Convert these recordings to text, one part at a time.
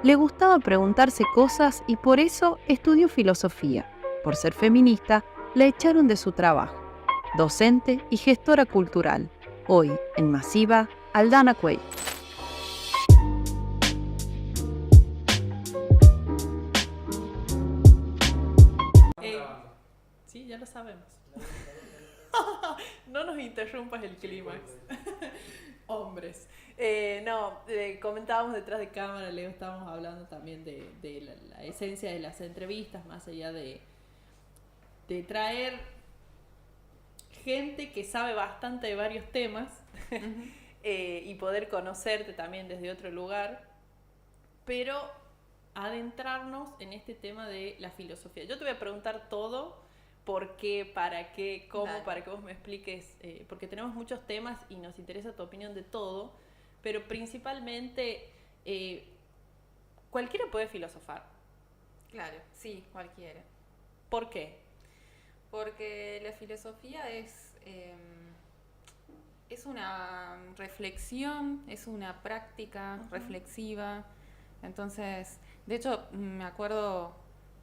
Le gustaba preguntarse cosas y por eso estudió filosofía. Por ser feminista, la echaron de su trabajo. Docente y gestora cultural. Hoy, en Masiva, Aldana Cuey. Eh, sí, ya lo sabemos. No nos interrumpas el clímax. Hombres. Comentábamos detrás de cámara, Leo, estábamos hablando también de la esencia de las entrevistas, más allá de traer gente que sabe bastante de varios temas y poder conocerte también desde otro lugar, pero adentrarnos en este tema de la filosofía. Yo te voy a preguntar todo, por qué, para qué, cómo, Dale. para que vos me expliques, porque tenemos muchos temas y nos interesa tu opinión de todo, pero principalmente cualquiera puede filosofar. Claro, sí, cualquiera. ¿Por qué? Porque la filosofía es una reflexión, es una práctica reflexiva. Entonces, de hecho, me acuerdo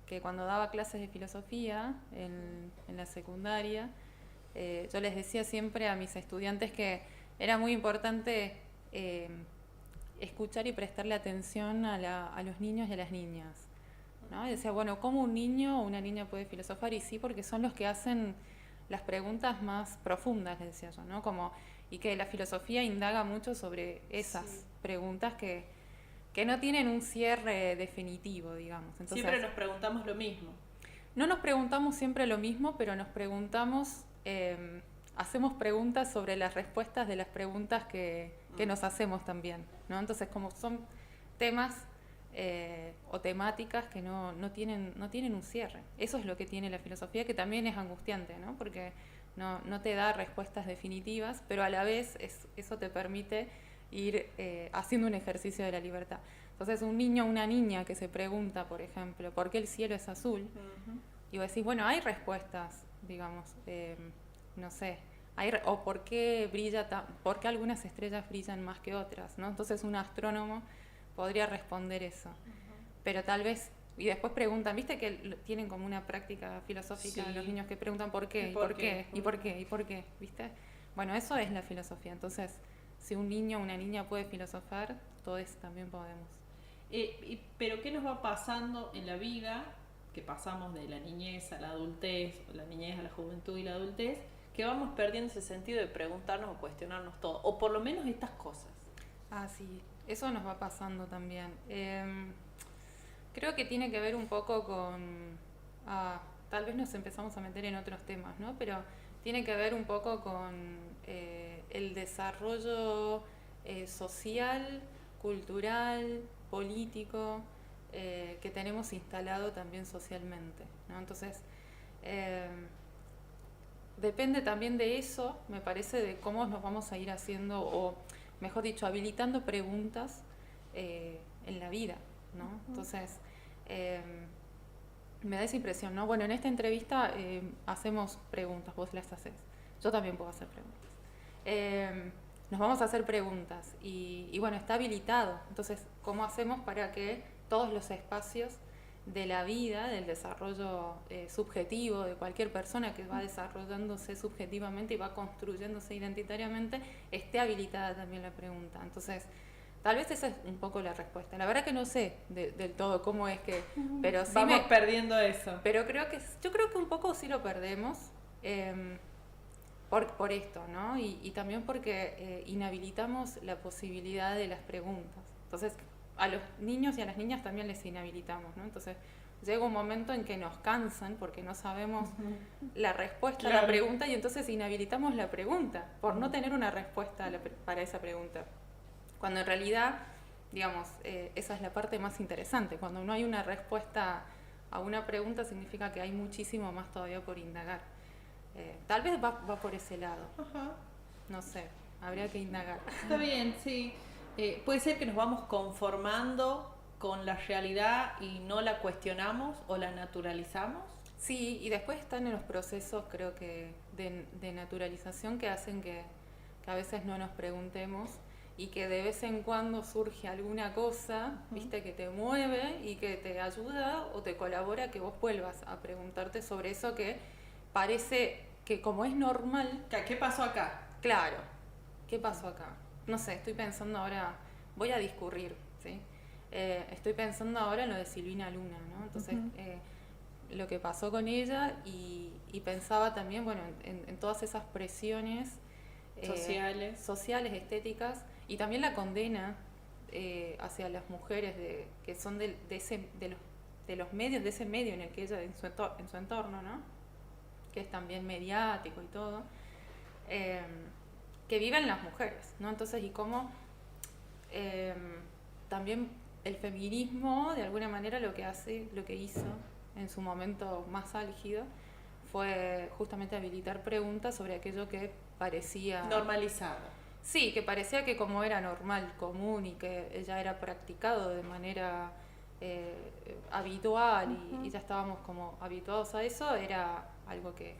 que cuando daba clases de filosofía en la secundaria, yo les decía siempre a mis estudiantes que era muy importante eh, escuchar y prestarle atención a los niños y a las niñas. ¿No? Y decía, bueno, ¿cómo un niño o una niña puede filosofar? Y sí, porque son los que hacen las preguntas más profundas, les decía yo, ¿no? Como, y que la filosofía indaga mucho sobre esas preguntas que no tienen un cierre definitivo, digamos. Entonces, Siempre nos preguntamos lo mismo. no nos preguntamos siempre lo mismo, pero nos preguntamos, hacemos preguntas sobre las respuestas de las preguntas que nos hacemos también, ¿no? Entonces, como son temas o temáticas que no tienen un cierre. Eso es lo que tiene la filosofía, que también es angustiante, ¿no? Porque no te da respuestas definitivas, pero a la vez eso te permite ir haciendo un ejercicio de la libertad. Entonces, un niño o una niña que se pregunta, por ejemplo, ¿por qué el cielo es azul? Y vos decís, bueno, hay respuestas, digamos, no sé, o por qué algunas estrellas brillan más que otras, ¿no? Entonces, un astrónomo podría responder eso. Pero tal vez, y después preguntan, viste que tienen como una práctica filosófica los niños que preguntan por qué, y por qué, y por qué, y por qué, ¿viste? Bueno, eso es la filosofía. Entonces, si un niño o una niña puede filosofar, todos también podemos. Pero ¿qué nos va pasando en la vida? Que pasamos de la niñez a la adultez, o la niñez a la juventud y la adultez, que vamos perdiendo ese sentido de preguntarnos o cuestionarnos todo, o por lo menos estas cosas. Ah, sí, eso nos va pasando también. Creo que tiene que ver un poco con... tal vez nos empezamos a meter en otros temas, ¿no? Pero tiene que ver un poco con el desarrollo social, cultural, político, que tenemos instalado también socialmente, ¿no? Entonces, eh, depende también de eso, me parece, de cómo nos vamos a ir haciendo, o mejor dicho, habilitando preguntas en la vida, ¿no? Entonces, eh, me da esa impresión, ¿no? Bueno, en esta entrevista hacemos preguntas, vos las haces. Yo también puedo hacer preguntas. Nos vamos a hacer preguntas y bueno, está habilitado. Entonces, ¿cómo hacemos para que todos los espacios de la vida, del desarrollo subjetivo de cualquier persona que va desarrollándose subjetivamente y va construyéndose identitariamente, esté habilitada también la pregunta? Entonces, tal vez esa es un poco la respuesta. La verdad que no sé del todo cómo es que, pero sí Vamos perdiendo eso. pero yo creo que un poco sí lo perdemos por esto, ¿no? Y también porque inhabilitamos la posibilidad de las preguntas. Entonces, a los niños y a las niñas también les inhabilitamos, ¿no? Entonces, llega un momento en que nos cansan porque no sabemos la respuesta a la pregunta y entonces inhabilitamos la pregunta por no tener una respuesta para esa pregunta. Cuando en realidad, digamos, esa es la parte más interesante. Cuando no hay una respuesta a una pregunta significa que hay muchísimo más todavía por indagar. Tal vez va por ese lado. No sé, habría que indagar. Está bien, sí. Puede ser que nos vamos conformando con la realidad y no la cuestionamos o la naturalizamos. Sí, y después están en los procesos, creo que, de naturalización que hacen que a veces no nos preguntemos. y que de vez en cuando surge alguna cosa, viste, que te mueve y que te ayuda o te colabora que vos vuelvas a preguntarte sobre eso que parece que como es normal. ¿Qué pasó acá? Claro, ¿qué pasó acá? No sé, estoy pensando ahora, voy a discurrir, ¿sí? Estoy pensando ahora en lo de Silvina Luna, ¿no? Entonces, lo que pasó con ella y pensaba también, bueno, en todas esas presiones sociales, estéticas, y también la condena hacia las mujeres que son de los medios, de ese medio en el que ella, en su entorno, ¿no? Que es también mediático y todo, que viven las mujeres, ¿no? Entonces, y cómo también el feminismo, de alguna manera, lo que hizo en su momento más álgido, fue justamente habilitar preguntas sobre aquello que parecía... normalizado. Sí, que parecía que como era normal, común y que ya era practicado de manera habitual y ya estábamos como habituados a eso, era algo que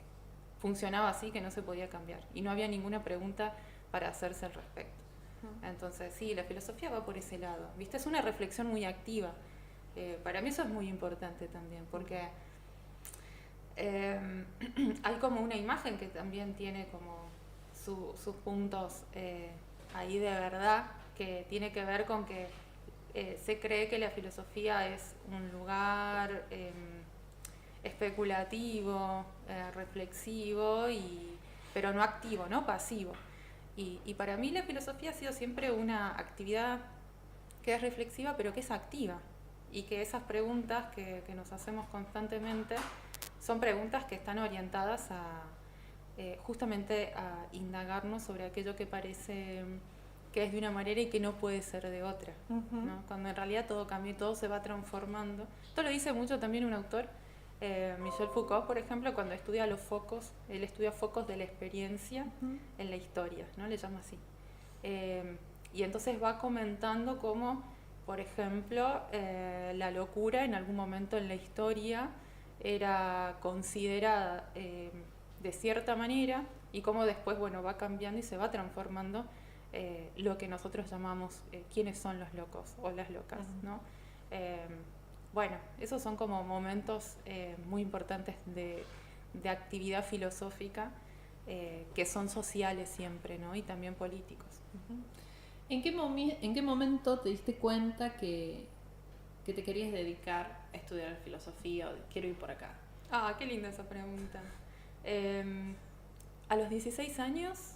funcionaba así, que no se podía cambiar y no había ninguna pregunta para hacerse al respecto. Entonces sí, la filosofía va por ese lado, ¿viste? Es una reflexión muy activa. Para mí eso es muy importante también, porque hay como una imagen que también tiene como sus puntos ahí de verdad, que tiene que ver con que se cree que la filosofía es un lugar especulativo, reflexivo, pero no activo, no pasivo. Y para mí la filosofía ha sido siempre una actividad que es reflexiva, pero que es activa. Y que esas preguntas que nos hacemos constantemente son preguntas que están orientadas a justamente a indagarnos sobre aquello que parece que es de una manera y que no puede ser de otra, ¿no? Cuando en realidad todo cambia y todo se va transformando. Esto lo dice mucho también un autor, Michel Foucault, por ejemplo, cuando estudia los focos, él estudia focos de la experiencia en la historia, ¿no? Le llama así. Y entonces va comentando cómo, por ejemplo, la locura en algún momento en la historia era considerada de cierta manera y cómo después, bueno, va cambiando y se va transformando lo que nosotros llamamos quiénes son los locos o las locas, ¿no? Bueno, esos son como momentos muy importantes de actividad filosófica que son sociales siempre, ¿no? Y también políticos. ¿En qué momento te diste cuenta que te querías dedicar a estudiar filosofía o quiero ir por acá? Ah, qué linda esa pregunta. A los 16 años...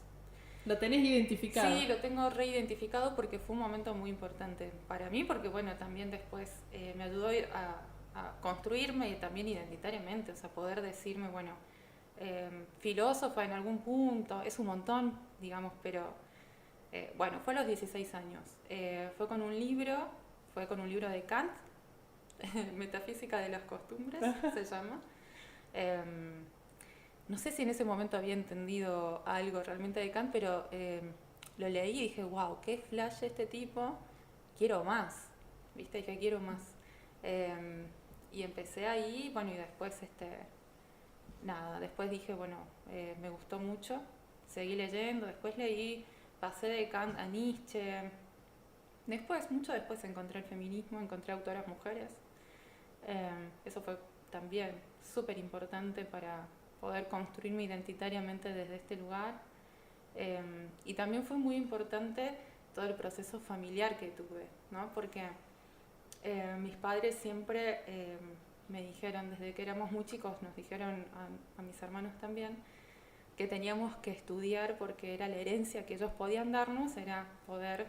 ¿Lo tenés identificado? Sí, lo tengo reidentificado porque fue un momento muy importante para mí, porque bueno, también después me ayudó a construirme y también identitariamente, o sea, poder decirme, bueno, filósofa en algún punto, es un montón, digamos, pero bueno, fue a los 16 años. Fue con un libro de Kant, Metafísica de las Costumbres, se llama. No sé si en ese momento había entendido algo realmente de Kant, pero lo leí y dije, wow, qué flash este tipo, quiero más, ¿viste? Dije, quiero más. Y empecé ahí, bueno, y después, después dije, bueno, me gustó mucho, seguí leyendo, después pasé de Kant a Nietzsche, mucho después encontré el feminismo, encontré autoras mujeres, eso fue también súper importante para poder construirme identitariamente desde este lugar. Y también fue muy importante todo el proceso familiar que tuve, ¿no? Porque mis padres siempre me dijeron, desde que éramos muy chicos, nos dijeron a mis hermanos también, que teníamos que estudiar porque era la herencia que ellos podían darnos, era poder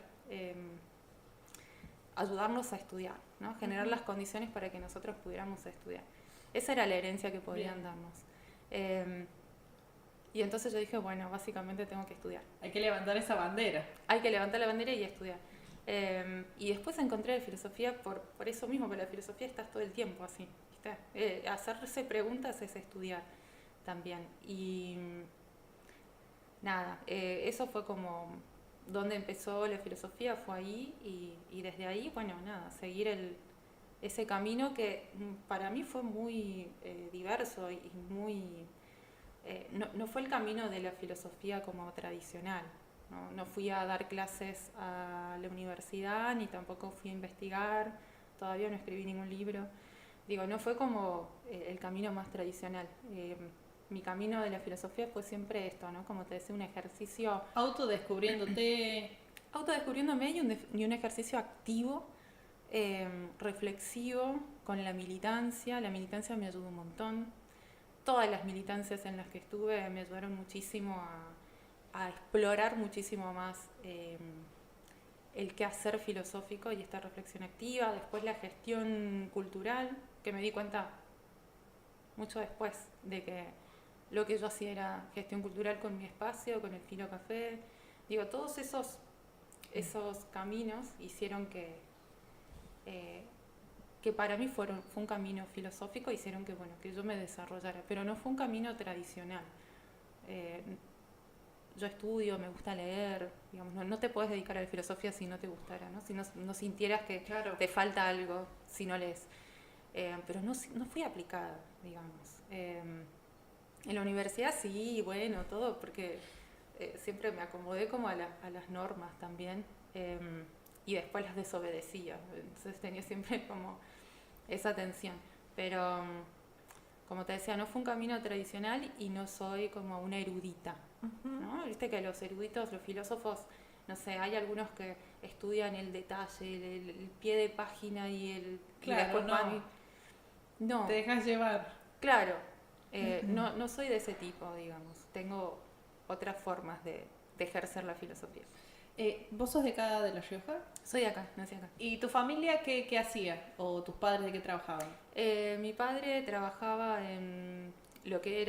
ayudarnos a estudiar, ¿no? Generar las condiciones para que nosotros pudiéramos estudiar. Esa era la herencia que podían darnos. Y entonces yo dije, bueno, básicamente tengo que estudiar. Hay que levantar esa bandera. Hay que levantar la bandera y estudiar. Y después encontré la filosofía por eso mismo, que la filosofía estás todo el tiempo así, ¿viste? Hacerse preguntas es estudiar también. Y nada, eso fue como donde empezó la filosofía, fue ahí y desde ahí, bueno, nada, seguir ese camino que para mí fue muy diverso y muy... no fue el camino de la filosofía como tradicional, no fui a dar clases a la universidad, ni tampoco fui a investigar, todavía no escribí ningún libro. Digo, no fue como el camino más tradicional. Mi camino de la filosofía fue siempre esto, ¿no? Como te decía, un ejercicio... Autodescubriéndote. Autodescubriéndome y un ejercicio activo, reflexivo, con la militancia. La militancia me ayudó un montón. Todas las militancias en las que estuve me ayudaron muchísimo a explorar muchísimo más el quehacer filosófico y esta reflexión activa. Después la gestión cultural, que me di cuenta mucho después de que lo que yo hacía era gestión cultural con mi espacio, con el Filo Café. Digo, todos esos caminos hicieron que para mí fue un camino filosófico, hicieron que yo me desarrollara, pero no fue un camino tradicional. Yo estudio, me gusta leer, digamos, no te puedes dedicar a la filosofía si no te gustara, ¿no? Si no sintieras que te falta algo si no lees. Pero no fui aplicada, digamos. En la universidad sí, bueno, todo, porque siempre me acomodé como a las normas también, y después las desobedecía. Entonces tenía siempre como esa tensión. Pero, como te decía, no fue un camino tradicional y no soy como una erudita, ¿no? Viste que los eruditos, los filósofos, no sé, hay algunos que estudian el detalle, el pie de página y el... Claro, y después no. Te dejas llevar. Claro, no soy de ese tipo, digamos. Tengo otras formas de ejercer la filosofía. ¿Vos sos de acá de La Rioja? Soy de acá, nací acá. ¿Y tu familia qué hacía? ¿O tus padres de qué trabajaban? Mi padre trabajaba en lo que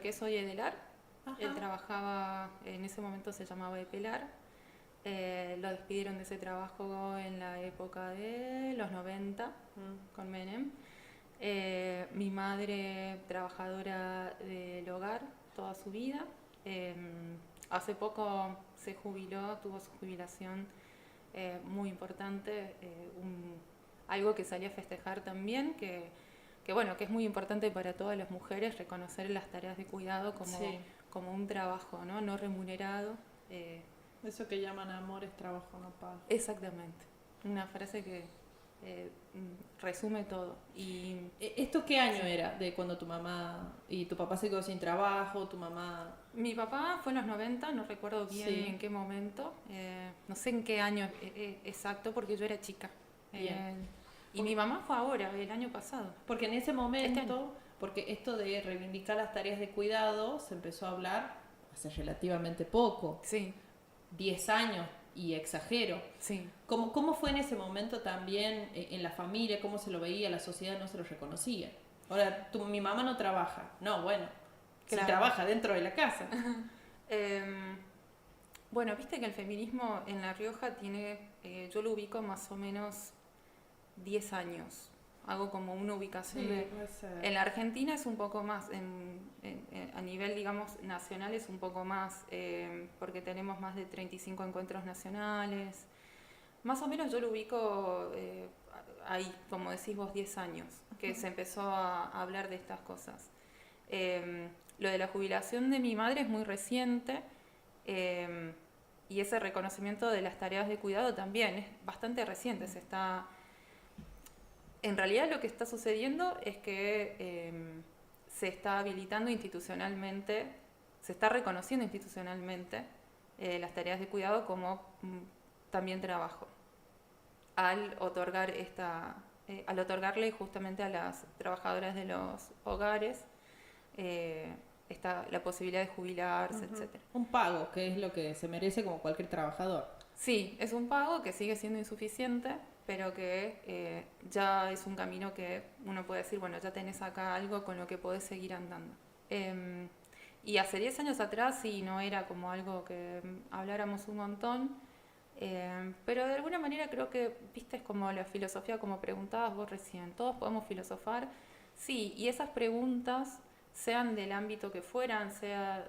es hoy Edelar. Ajá. Él trabajaba, en ese momento se llamaba Epelar. Lo despidieron de ese trabajo en la época de los 90, con Menem. Mi madre, trabajadora del hogar toda su vida. Hace poco se jubiló, tuvo su jubilación muy importante, algo que salí a festejar también, que es muy importante para todas las mujeres, reconocer las tareas de cuidado como un trabajo, no remunerado. Eso que llaman amor es trabajo no pago. Exactamente, una frase que resume todo. Y ¿esto qué año era? ¿De cuando tu mamá y tu papá se quedó sin trabajo? ¿Tu mamá...? Mi papá fue en los 90, no recuerdo bien en qué momento, no sé en qué año exacto, porque yo era chica. Y mi mamá fue ahora, el año pasado. Porque en ese momento, porque esto de reivindicar las tareas de cuidado se empezó a hablar hace relativamente poco. Sí. 10 años, y exagero. Sí. ¿Cómo fue en ese momento también en la familia? ¿Cómo se lo veía? La sociedad no se lo reconocía. Ahora, mi mamá no trabaja. No, bueno, claro. Sí trabaja dentro de la casa. Bueno, viste que el feminismo en La Rioja tiene, yo lo ubico más o menos 10 años. Hago como una ubicación en la Argentina es un poco más, a nivel, digamos, nacional es un poco más, porque tenemos más de 35 encuentros nacionales. Más o menos yo lo ubico ahí, como decís vos, 10 años, que se empezó a hablar de estas cosas. Lo de la jubilación de mi madre es muy reciente, y ese reconocimiento de las tareas de cuidado también es bastante reciente. En realidad lo que está sucediendo es que se está habilitando institucionalmente, se está reconociendo institucionalmente las tareas de cuidado como también trabajo, al otorgarle justamente a las trabajadoras de los hogares la posibilidad de jubilarse, etcétera. Un pago, que es lo que se merece como cualquier trabajador. Sí, es un pago que sigue siendo insuficiente, pero que ya es un camino que uno puede decir, bueno, ya tenés acá algo con lo que podés seguir andando. Y hace 10 años atrás sí, no era como algo que habláramos un montón, pero de alguna manera creo que, viste, es como la filosofía, como preguntabas vos recién, todos podemos filosofar, sí, y esas preguntas, sean del ámbito que fueran, sea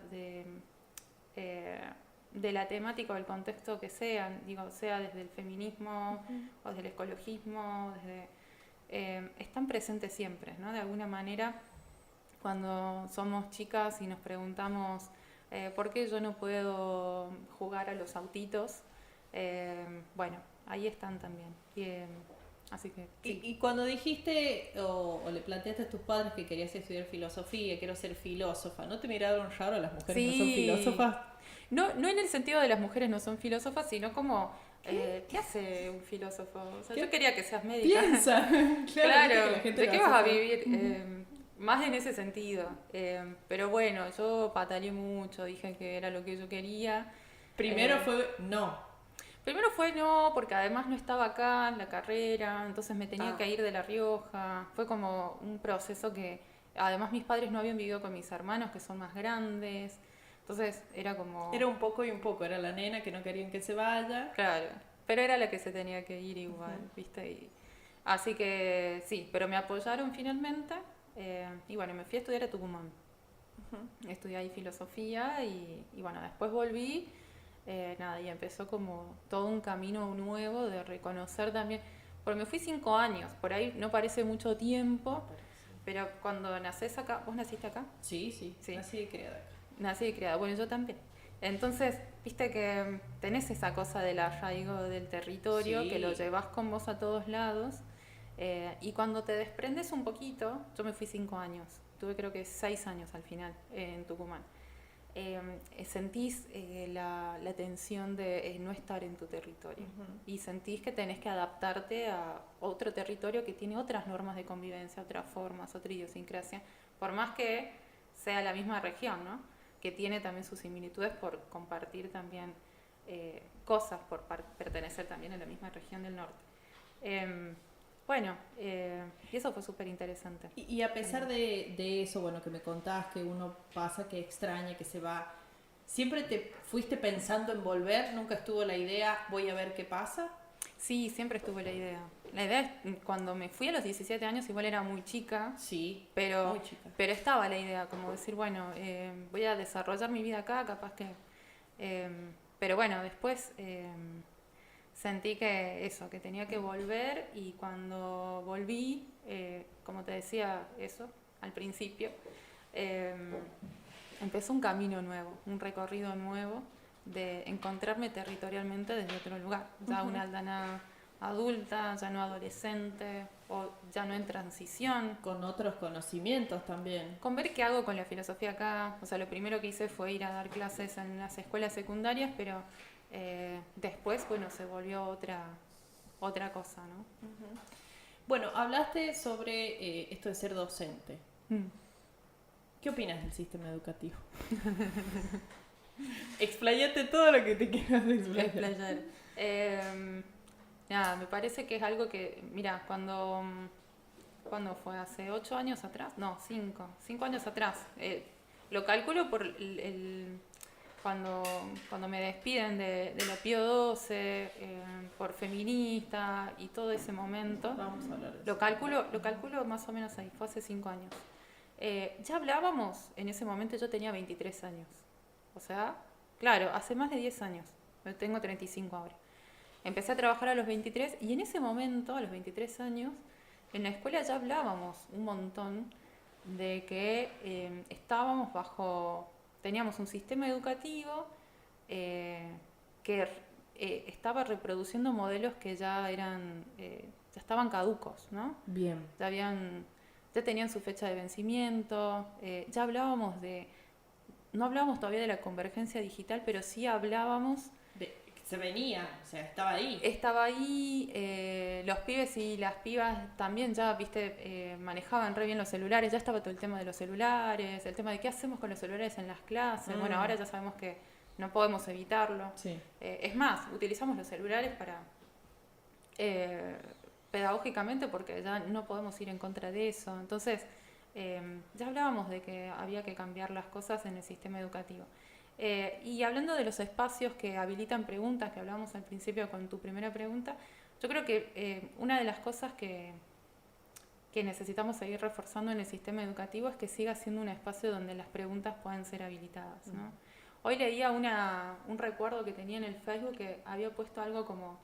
de la temática o el contexto que sean, digo, sea desde el feminismo o desde el ecologismo, están presentes siempre, ¿no? De alguna manera, cuando somos chicas y nos preguntamos ¿Por qué yo no puedo jugar a los autitos? Bueno, ahí están también. Así que sí. Y cuando dijiste o le planteaste a tus padres que querías estudiar filosofía, quiero ser filósofa, ¿no te miraron raro las mujeres Sí. no son filósofas? No en el sentido de las mujeres no son filósofas, sino como, ¿qué hace un filósofo? O sea, yo quería que seas médica. Piensa. Claro, ¿de qué vas a vivir? Más en ese sentido. Pero bueno, yo pataleé mucho, dije que era lo que yo quería. Primero fue no. Primero fue no, porque además no estaba acá en la carrera, entonces me tenía que ir de La Rioja. Fue como un proceso que, además mis padres no habían vivido con mis hermanos, que son más grandes. Entonces era como... Era un poco y un poco, era la nena que no querían que se vaya. Claro, pero era la que se tenía que ir igual, ¿viste? Así que sí, pero me apoyaron finalmente y bueno, me fui a estudiar a Tucumán. Estudié ahí filosofía y bueno, después volví. Nada, y empezó como todo un camino nuevo de reconocer también, porque me fui 5 años, por ahí no parece mucho tiempo, pero cuando naces acá, ¿vos naciste acá? Sí, nací y criada acá. Nací y criada, bueno, yo también. Entonces, viste que tenés esa cosa del arraigo del territorio, que lo llevas con vos a todos lados, y cuando te desprendes un poquito, yo me fui 5 años, tuve creo que 6 años al final en Tucumán. Sentís la tensión de no estar en tu territorio y sentís que tenés que adaptarte a otro territorio que tiene otras normas de convivencia, otras formas, otra idiosincrasia, por más que sea la misma región, ¿no? Que tiene también sus similitudes por compartir también cosas, por pertenecer también a la misma región del norte. Bueno, y eso fue súper interesante. Y a pesar de eso, bueno, que me contás que uno pasa, que extraña, que se va, ¿siempre te fuiste pensando en volver? ¿Nunca estuvo la idea, voy a ver qué pasa? Sí, siempre estuvo la idea. La idea es, cuando me fui a los 17 años, igual era muy chica. Sí, pero, muy chica. Pero estaba la idea, como decir, bueno, voy a desarrollar mi vida acá, capaz que... pero bueno, después... sentí que eso, que tenía que volver y cuando volví, como te decía eso al principio, empezó un camino nuevo, un recorrido nuevo de encontrarme territorialmente desde otro lugar, ya una Aldana adulta, ya no adolescente o ya no en transición. Con otros conocimientos también. Con ver qué hago con la filosofía acá, o sea, lo primero que hice fue ir a dar clases en las escuelas secundarias, pero... después, bueno, se volvió otra cosa, ¿no? Bueno, hablaste sobre esto de ser docente. ¿Qué opinas del sistema educativo? Expláyate todo lo que te quieras explayar. Nada, me parece que es algo que, mira, cuando fue hace 8 años atrás, no, 5 años atrás, lo calculo por cuando me despiden de la Pío 12 por feminista y todo ese momento. Vamos a hablar de eso. Lo calculo más o menos ahí, fue hace 5 años. Ya hablábamos, en ese momento yo tenía 23 años. O sea, claro, hace más de 10 años. Yo tengo 35 ahora. Empecé a trabajar a los 23 y en ese momento, a los 23 años, en la escuela ya hablábamos un montón de que estábamos teníamos un sistema educativo que estaba reproduciendo modelos que ya ya estaban caducos, ¿no? Bien. Ya tenían su fecha de vencimiento, ya no hablábamos todavía de la convergencia digital, pero sí hablábamos... Se venía, o sea, estaba ahí. Estaba ahí, los pibes y las pibas también ya, viste, manejaban re bien los celulares, ya estaba todo el tema de los celulares, el tema de qué hacemos con los celulares en las clases. Bueno, ahora ya sabemos que no podemos evitarlo. Sí. Es más, utilizamos los celulares para pedagógicamente porque ya no podemos ir en contra de eso. Entonces, ya hablábamos de que había que cambiar las cosas en el sistema educativo. Y hablando de los espacios que habilitan preguntas, que hablábamos al principio con tu primera pregunta, yo creo que una de las cosas que necesitamos seguir reforzando en el sistema educativo es que siga siendo un espacio donde las preguntas puedan ser habilitadas, ¿no? Hoy leía un recuerdo que tenía en el Facebook que había puesto algo como,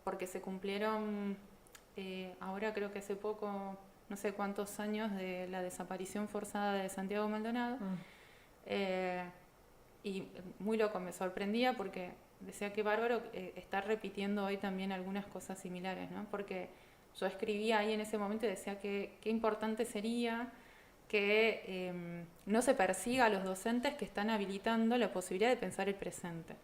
porque se cumplieron, ahora creo que hace poco, no sé cuántos años de la desaparición forzada de Santiago Maldonado, Y muy loco, me sorprendía porque decía que bárbaro estar repitiendo hoy también algunas cosas similares, ¿no? Porque yo escribía ahí en ese momento y decía que qué importante sería que no se persiga a los docentes que están habilitando la posibilidad de pensar el presente.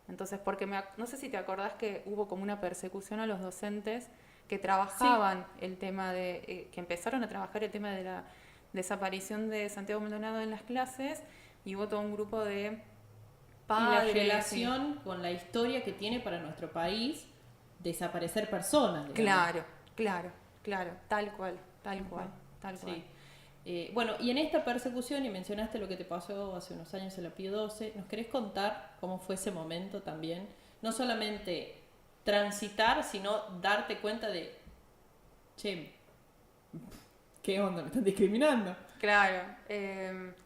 Entonces, porque no sé si te acordás que hubo como una persecución a los docentes que trabajaban el tema de, que empezaron a trabajar el tema de la desaparición de Santiago Maldonado en las clases, y hubo todo un grupo de padres. Y la relación con la historia que tiene para nuestro país desaparecer personas. Digamos. Claro, tal cual. Sí. Bueno, y en esta persecución, y mencionaste lo que te pasó hace unos años en la Pío XII, ¿nos querés contar cómo fue ese momento también? No solamente transitar, sino darte cuenta de, che, ¿qué onda? ¿Me están discriminando? Claro,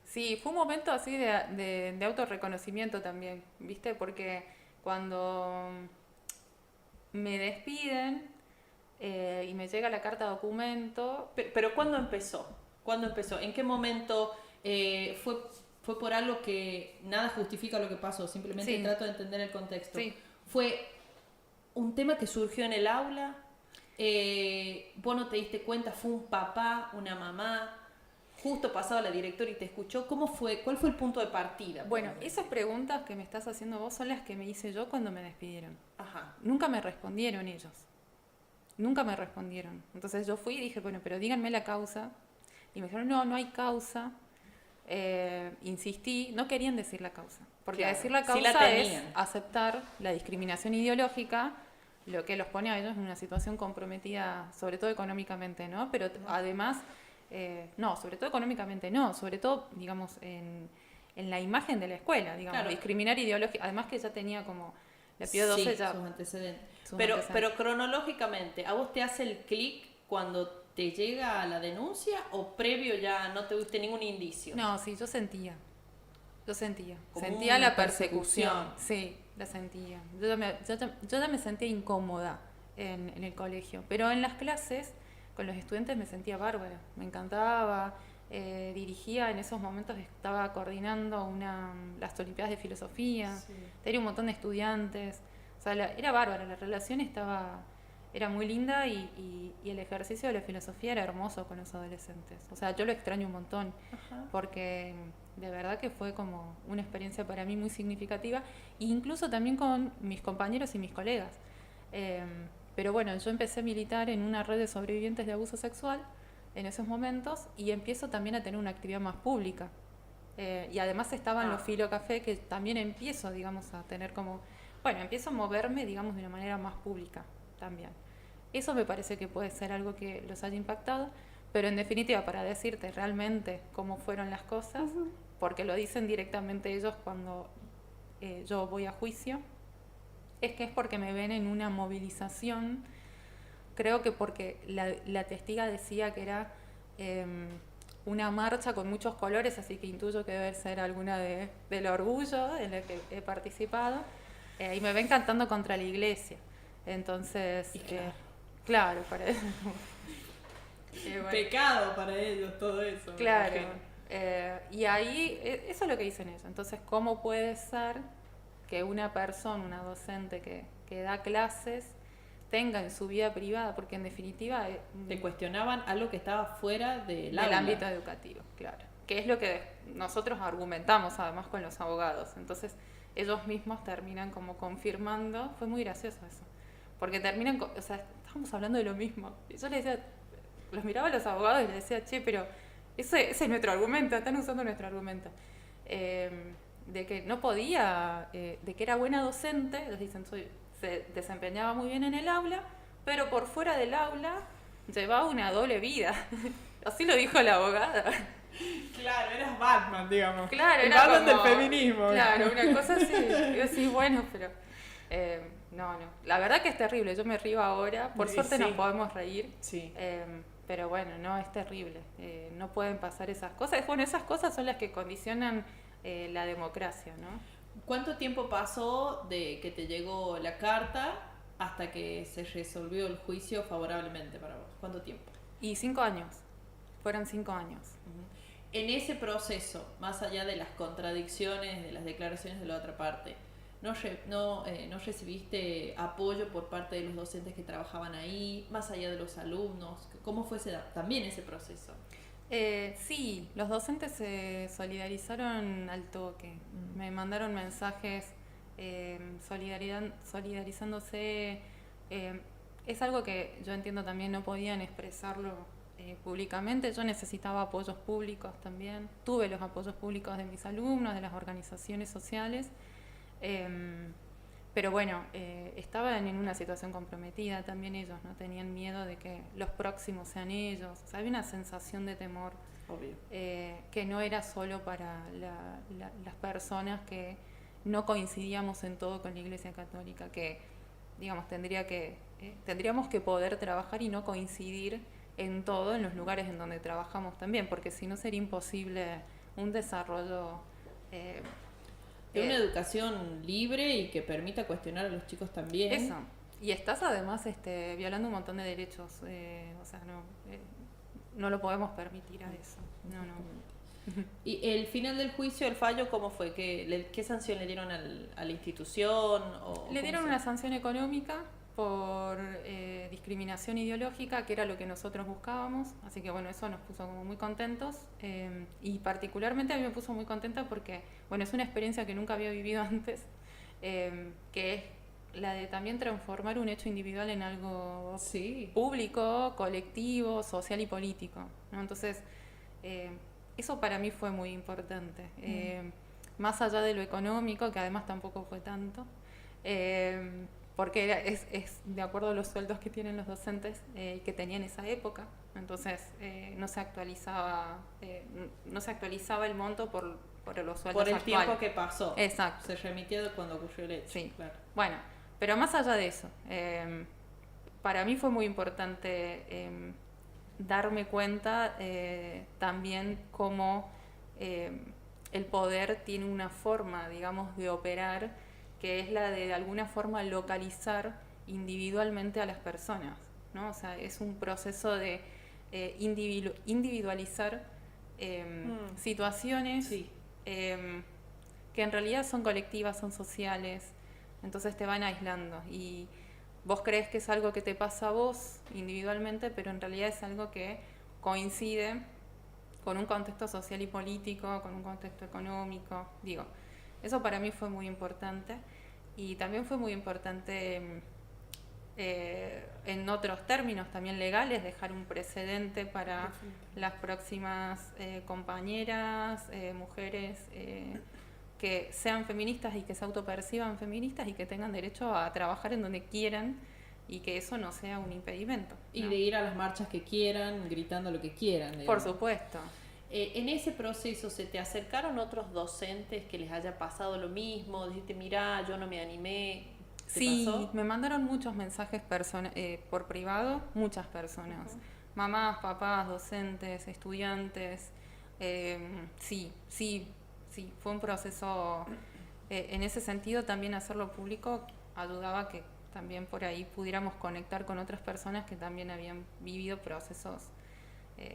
sí, fue un momento así de autorreconocimiento también, ¿viste? Porque cuando me despiden y me llega la carta documento... Pero ¿cuándo empezó? ¿Cuándo empezó? ¿En qué momento fue por algo que nada justifica lo que pasó? Simplemente trato de entender el contexto. Sí. ¿Fue un tema que surgió en el aula? ¿Vos no te diste cuenta? ¿Fue un papá, una mamá? ¿Justo pasaba la directora y te escuchó? ¿Cómo fue? ¿Cuál fue el punto de partida? Bueno, esas preguntas que me estás haciendo vos son las que me hice yo cuando me despidieron. Ajá. Nunca me respondieron ellos. Nunca me respondieron. Entonces yo fui y dije, bueno, pero díganme la causa. Y me dijeron, no hay causa. Insistí, no querían decir la causa. Porque decir la causa es aceptar la discriminación ideológica, lo que los pone a ellos en una situación comprometida, sobre todo económicamente, ¿no? Pero además, sobre todo económicamente no, sobre todo, digamos, en la imagen de la escuela, digamos, discriminar ideológica, además que ya tenía como, la Pío XII ya... sus antecedentes. Pero cronológicamente, ¿a vos te hace el clic cuando te llega la denuncia o previo ya no te viste ningún indicio? No, sí, yo sentía. Sentía la persecución. Sí, la sentía. Yo ya me sentía incómoda en el colegio. Pero en las clases, con los estudiantes me sentía bárbara. Me encantaba. Dirigía, en esos momentos estaba coordinando las Olimpiadas de Filosofía. Sí. Tenía un montón de estudiantes. O sea, era bárbara. La relación era muy linda y el ejercicio de la filosofía era hermoso con los adolescentes. O sea, yo lo extraño un montón. Ajá. Porque de verdad que fue como una experiencia para mí muy significativa, e incluso también con mis compañeros y mis colegas. Pero bueno, yo empecé a militar en una red de sobrevivientes de abuso sexual en esos momentos y empiezo también a tener una actividad más pública. Y además estaban los filocafé, que también empiezo, digamos, a tener como... Bueno, empiezo a moverme, digamos, de una manera más pública también. Eso me parece que puede ser algo que los haya impactado, pero en definitiva, para decirte realmente cómo fueron las cosas, porque lo dicen directamente ellos cuando yo voy a juicio, es porque me ven en una movilización, creo que porque la testiga decía que era una marcha con muchos colores, así que intuyo que debe ser alguna del orgullo en la que he participado, y me ven cantando contra la iglesia. Entonces, claro, para ellos. Bueno. Pecado para ellos todo eso. Claro. Y ahí, eso es lo que dicen ellos. Entonces, ¿cómo puede ser que una persona, una docente que da clases, tenga en su vida privada? Porque en definitiva... Te cuestionaban algo que estaba fuera del ámbito educativo, claro. Que es lo que nosotros argumentamos además con los abogados. Entonces, ellos mismos terminan como confirmando. Fue muy gracioso eso. Porque terminan, o sea, estábamos hablando de lo mismo. Y yo les decía, los miraba a los abogados y les decía, che, pero ese es nuestro argumento, están usando nuestro argumento. De que no podía, de que era buena docente, ellos dicen, se desempeñaba muy bien en el aula, pero por fuera del aula llevaba una doble vida. Así lo dijo la abogada. Claro, eras Batman, digamos. Claro, el era Batman como, del feminismo. Claro, una cosa así. Yo sí, bueno, pero... no. La verdad que es terrible. Yo me río ahora. Por suerte nos podemos reír. Sí. Pero bueno, no, es terrible. No pueden pasar esas cosas. Bueno, esas cosas son las que condicionan la democracia, ¿no? ¿Cuánto tiempo pasó de que te llegó la carta hasta que se resolvió el juicio favorablemente para vos? ¿Cuánto tiempo? Y 5 años. Fueron 5 años. en ese proceso, más allá de las contradicciones de las declaraciones de la otra parte, ¿no recibiste apoyo por parte de los docentes que trabajaban ahí, más allá de los alumnos? ¿Cómo fue también ese proceso? Sí, los docentes se solidarizaron al toque. Me mandaron mensajes solidarizándose. Es algo que yo entiendo también no podían expresarlo públicamente. Yo necesitaba apoyos públicos también. Tuve los apoyos públicos de mis alumnos, de las organizaciones sociales. Pero bueno, estaban en una situación comprometida también ellos, ¿no? Tenían miedo de que los próximos sean ellos. O sea, había una sensación de temor. Obvio. Que no era solo para las personas que no coincidíamos en todo con la Iglesia Católica, que, digamos, tendríamos que poder trabajar y no coincidir en todo en los lugares en donde trabajamos también, porque si no sería imposible un desarrollo de una educación libre y que permita cuestionar a los chicos también. Eso. Y estás además violando un montón de derechos. O sea, no lo podemos permitir a eso. No. ¿Y el final del juicio, el fallo, cómo fue? ¿Qué sanción le dieron a la institución? Le dieron una sanción económica por discriminación ideológica, que era lo que nosotros buscábamos. Así que bueno, eso nos puso como muy contentos. Y particularmente a mí me puso muy contenta porque, bueno, es una experiencia que nunca había vivido antes, que es la de también transformar un hecho individual en algo público, colectivo, social y político, ¿no? Entonces, eso para mí fue muy importante. Más allá de lo económico, que además tampoco fue tanto, porque es de acuerdo a los sueldos que tienen los docentes que tenían esa época. Entonces, no se actualizaba el monto por los sueldos por el actuales. tiempo que pasó. Exacto. Se remitió de cuando ocurrió el hecho. Sí. Claro. Bueno, pero más allá de eso, para mí fue muy importante darme cuenta también cómo el poder tiene una forma, digamos, de operar, que es la de alguna forma localizar individualmente a las personas, ¿no? O sea, es un proceso de individualizar situaciones que en realidad son colectivas, son sociales, entonces te van aislando y vos crees que es algo que te pasa a vos individualmente, pero en realidad es algo que coincide con un contexto social y político, con un contexto económico. Digo, eso para mí fue muy importante y también fue muy importante en otros términos también legales dejar un precedente para las próximas compañeras, mujeres que sean feministas y que se autoperciban feministas y que tengan derecho a trabajar en donde quieran y que eso no sea un impedimento, ¿no? Y de ir a las marchas que quieran, gritando lo que quieran, digamos. Por supuesto. En ese proceso, ¿se te acercaron otros docentes que les haya pasado lo mismo? Dijiste, mirá, yo no me animé. Sí, pasó? me mandaron muchos mensajes por privado, muchas personas. Mamás, papás, docentes, estudiantes. Sí, fue un proceso. En ese sentido, también hacerlo público ayudaba a que también por ahí pudiéramos conectar con otras personas que también habían vivido procesos,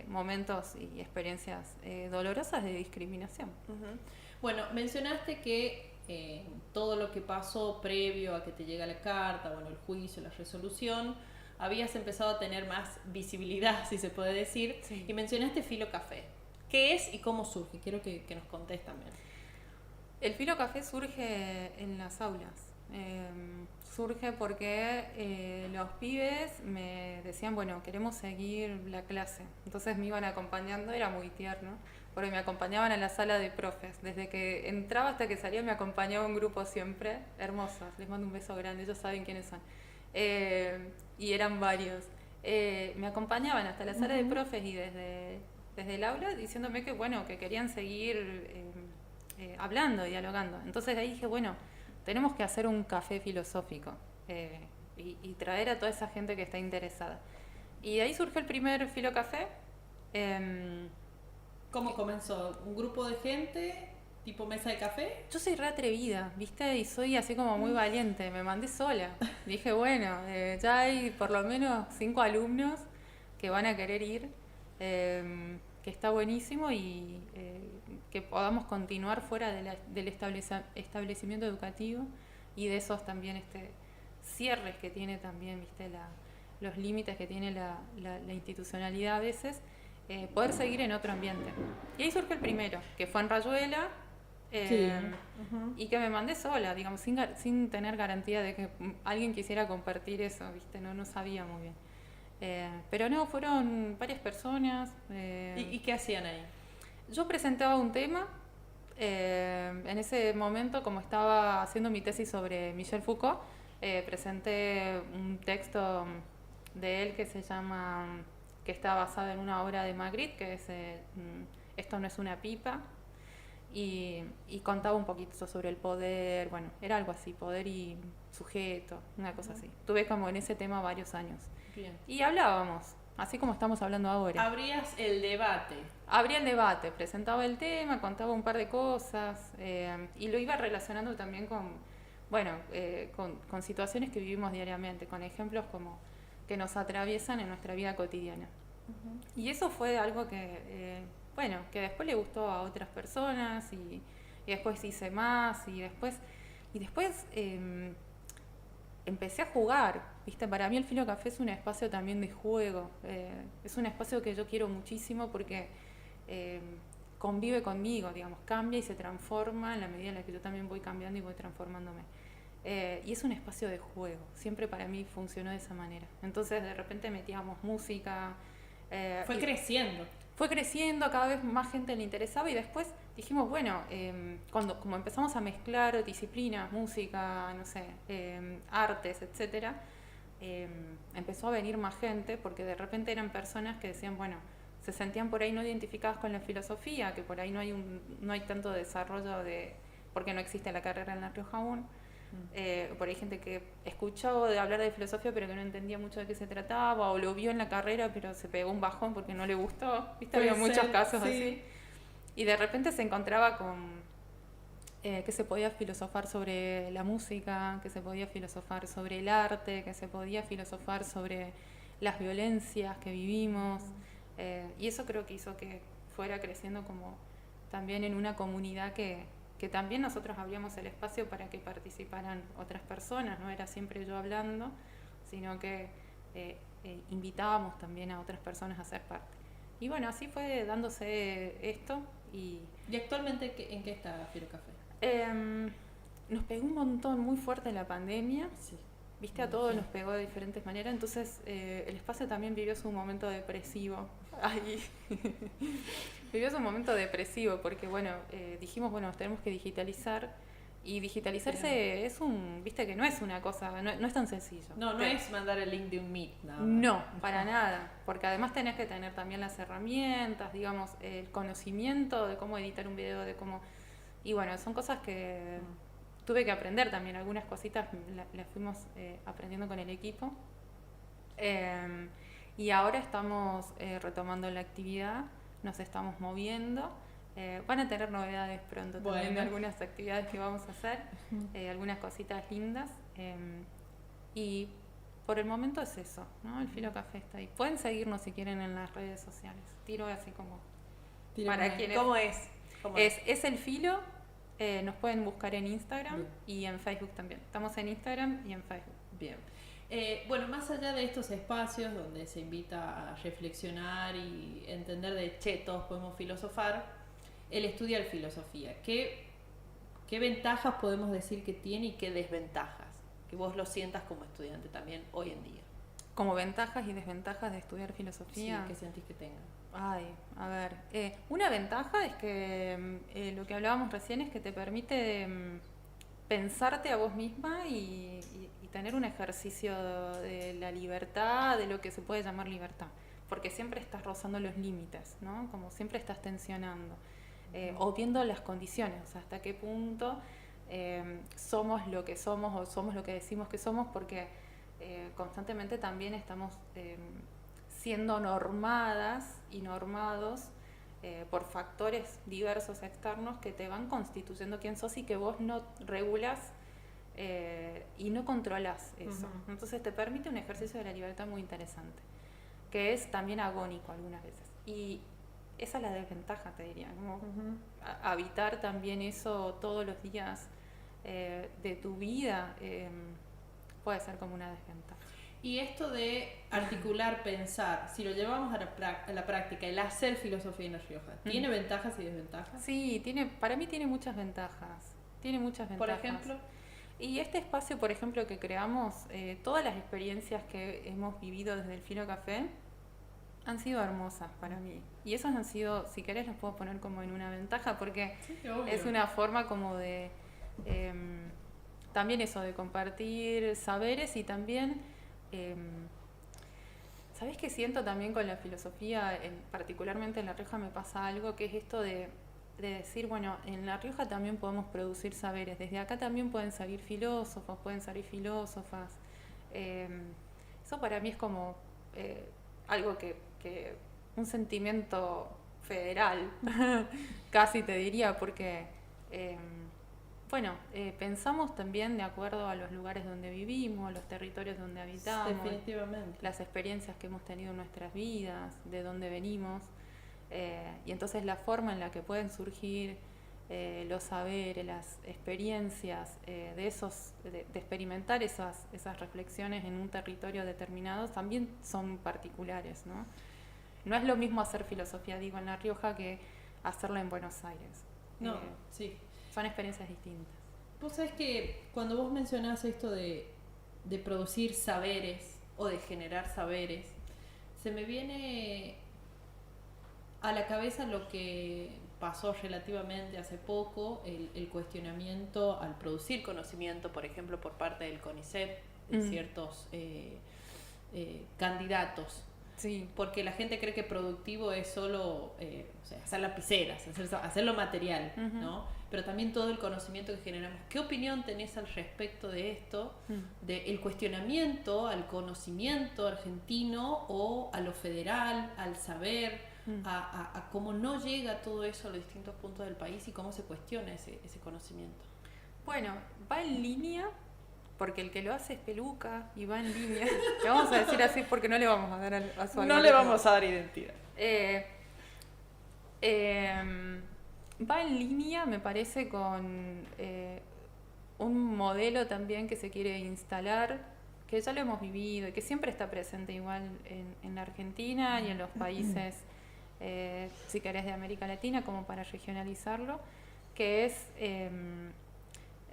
momentos y experiencias dolorosas de discriminación. Bueno, mencionaste que todo lo que pasó previo a que te llega la carta, bueno, el juicio, la resolución, habías empezado a tener más visibilidad, si se puede decir, y mencionaste Filo Café. ¿Qué es y cómo surge? Quiero que nos contés también. El Filo Café surge en las aulas. Surge porque los pibes me decían, bueno, queremos seguir la clase. Entonces me iban acompañando, era muy tierno, porque me acompañaban a la sala de profes. Desde que entraba hasta que salía me acompañaba un grupo siempre, hermosos. Les mando un beso grande, ellos saben quiénes son. Y eran varios. Me acompañaban hasta la sala de profes y desde el aula diciéndome que, bueno, que querían seguir hablando, dialogando. Entonces ahí dije, bueno, tenemos que hacer un café filosófico y traer a toda esa gente que está interesada. Y de ahí surgió el primer Filo Café. ¿Cómo comenzó? ¿Un grupo de gente, tipo mesa de café? Yo soy re atrevida, ¿viste? Y soy así como muy valiente. Me mandé sola. Dije, bueno, ya hay por lo menos 5 alumnos que van a querer ir. que está buenísimo y que podamos continuar fuera del establecimiento educativo y de esos también cierres que tiene también, ¿viste? Los límites que tiene la institucionalidad a veces, poder seguir en otro ambiente. Y ahí surge el primero, que fue en Rayuela, y que me mandé sola, digamos, sin tener garantía de que alguien quisiera compartir eso, ¿viste? No sabía muy bien. Pero no, fueron varias personas. ¿Y qué hacían ahí? Yo presentaba un tema. En ese momento, como estaba haciendo mi tesis sobre Michel Foucault, presenté un texto de él que está basado en una obra de Magritte, que es Esto no es una pipa, y contaba un poquito sobre el poder, bueno, era algo así, poder y sujeto, una cosa así. Tuve como en ese tema varios años. Bien. Y hablábamos, así como estamos hablando ahora. Abrías el debate. Abría el debate, presentaba el tema, contaba un par de cosas, y lo iba relacionando también con situaciones que vivimos diariamente, con ejemplos como que nos atraviesan en nuestra vida cotidiana. Y eso fue algo que después le gustó a otras personas y después hice más y después empecé a jugar, ¿viste? Para mí el Filo Café es un espacio también de juego, es un espacio que yo quiero muchísimo porque convive conmigo, digamos, cambia y se transforma en la medida en la que yo también voy cambiando y voy transformándome. Y es un espacio de juego, siempre para mí funcionó de esa manera. Entonces de repente metíamos música. Fue creciendo. Fue creciendo, cada vez más gente le interesaba y después dijimos, bueno, como empezamos a mezclar disciplinas, música, no sé, artes, etcétera, empezó a venir más gente porque de repente eran personas que decían, bueno, se sentían por ahí no identificadas con la filosofía, que por ahí no hay tanto desarrollo porque no existe la carrera en La Rioja aún. Por ahí gente que escuchó de hablar de filosofía pero que no entendía mucho de qué se trataba o lo vio en la carrera pero se pegó un bajón porque no le gustó, ¿viste? Había muchos casos así y de repente se encontraba con que se podía filosofar sobre la música, que se podía filosofar sobre el arte, que se podía filosofar sobre las violencias que vivimos, y eso creo que hizo que fuera creciendo como también en una comunidad que también nosotros abríamos el espacio para que participaran otras personas, no era siempre yo hablando, sino que invitábamos también a otras personas a ser parte. Y bueno, así fue dándose esto. ¿Y actualmente en qué está Filo Café? Nos pegó un montón, muy fuerte la pandemia. Sí. Viste, a todos nos pegó de diferentes maneras, entonces el espacio también vivió su momento depresivo. Ay. Vivió su momento depresivo porque, dijimos, tenemos que digitalizar y digitalizarse viste que no es una cosa, no es tan sencillo. No es mandar el link de un Meet, nada. No, para nada, porque además tenés que tener también las herramientas, digamos, el conocimiento de cómo editar un video, de cómo... Y son cosas que... Tuve que aprender también, algunas cositas las fuimos aprendiendo con el equipo. Y ahora estamos retomando la actividad, nos estamos moviendo. Van a tener novedades pronto también de algunas actividades que vamos a hacer, algunas cositas lindas. Y por el momento es eso, ¿no? El Filo Café está ahí. Pueden seguirnos si quieren en las redes sociales. Tiro así como... para quienes... ¿Cómo es? Es el Filo. Nos pueden buscar en Instagram y en Facebook también. Estamos en Instagram y en Facebook. Bien. Más allá de estos espacios donde se invita a reflexionar y entender todos podemos filosofar, él estudia filosofía. ¿Qué ventajas podemos decir que tiene y qué desventajas? Que vos lo sientas como estudiante también hoy en día. Como ventajas y desventajas de estudiar filosofía. Sí, ¿qué sentís que tengan? A ver, una ventaja es que lo que hablábamos recién es que te permite pensarte a vos misma y tener un ejercicio de la libertad, de lo que se puede llamar libertad, porque siempre estás rozando los límites, ¿no? Como siempre estás tensionando, o viendo las condiciones, o sea, hasta qué punto somos lo que somos o somos lo que decimos que somos, porque constantemente también estamos... siendo normadas y normados por factores diversos externos que te van constituyendo quién sos y que vos no regulás y no controlás eso. Entonces te permite un ejercicio de la libertad muy interesante, que es también agónico algunas veces. Y esa es la desventaja, te diría, como habitar también eso todos los días de tu vida puede ser como una desventaja. Y esto de articular, pensar, si lo llevamos a la práctica, el hacer filosofía en La Rioja, ¿tiene ventajas y desventajas? Sí, para mí tiene muchas ventajas. Tiene muchas ventajas. Por ejemplo. Y este espacio, por ejemplo, que creamos, todas las experiencias que hemos vivido desde el Filo Café han sido hermosas para mí. Y esas han sido, si querés, las puedo poner como en una ventaja, porque sí, obvio, es una forma como de, también eso, de compartir saberes y también, ¿sabés qué siento también con la filosofía? Particularmente en La Rioja me pasa algo, que es esto de decir, bueno, en La Rioja también podemos producir saberes, desde acá también pueden salir filósofos, pueden salir filósofas. Eso para mí es como algo que un sentimiento federal, casi te diría, porque, pensamos también de acuerdo a los lugares donde vivimos, los territorios donde habitamos, definitivamente, las experiencias que hemos tenido en nuestras vidas, de dónde venimos. Y entonces la forma en la que pueden surgir los saberes, las experiencias de experimentar esas reflexiones en un territorio determinado también son particulares, ¿no? No es lo mismo hacer filosofía, digo, en La Rioja que hacerla en Buenos Aires. No, sí. Son experiencias distintas. Vos sabés que cuando vos mencionás esto de producir saberes o de generar saberes, se me viene a la cabeza lo que pasó relativamente hace poco, el cuestionamiento al producir conocimiento, por ejemplo, por parte del CONICET, de ciertos candidatos. Sí. Porque la gente cree que productivo es solo hacer lapiceras, hacer lo material, ¿no? Pero también todo el conocimiento que generamos. ¿Qué opinión tenés al respecto de esto? Del cuestionamiento al conocimiento argentino o a lo federal, al saber, a cómo no llega todo eso a los distintos puntos del país y cómo se cuestiona ese conocimiento. Bueno, va en línea, porque el que lo hace es Peluca y va en línea. Le vamos a decir así porque no le vamos a dar a su algoritmo. No le vamos a dar identidad. Va en línea, me parece, con un modelo también que se quiere instalar, que ya lo hemos vivido y que siempre está presente igual en la Argentina y en los países, si querés, de América Latina, como para regionalizarlo, que es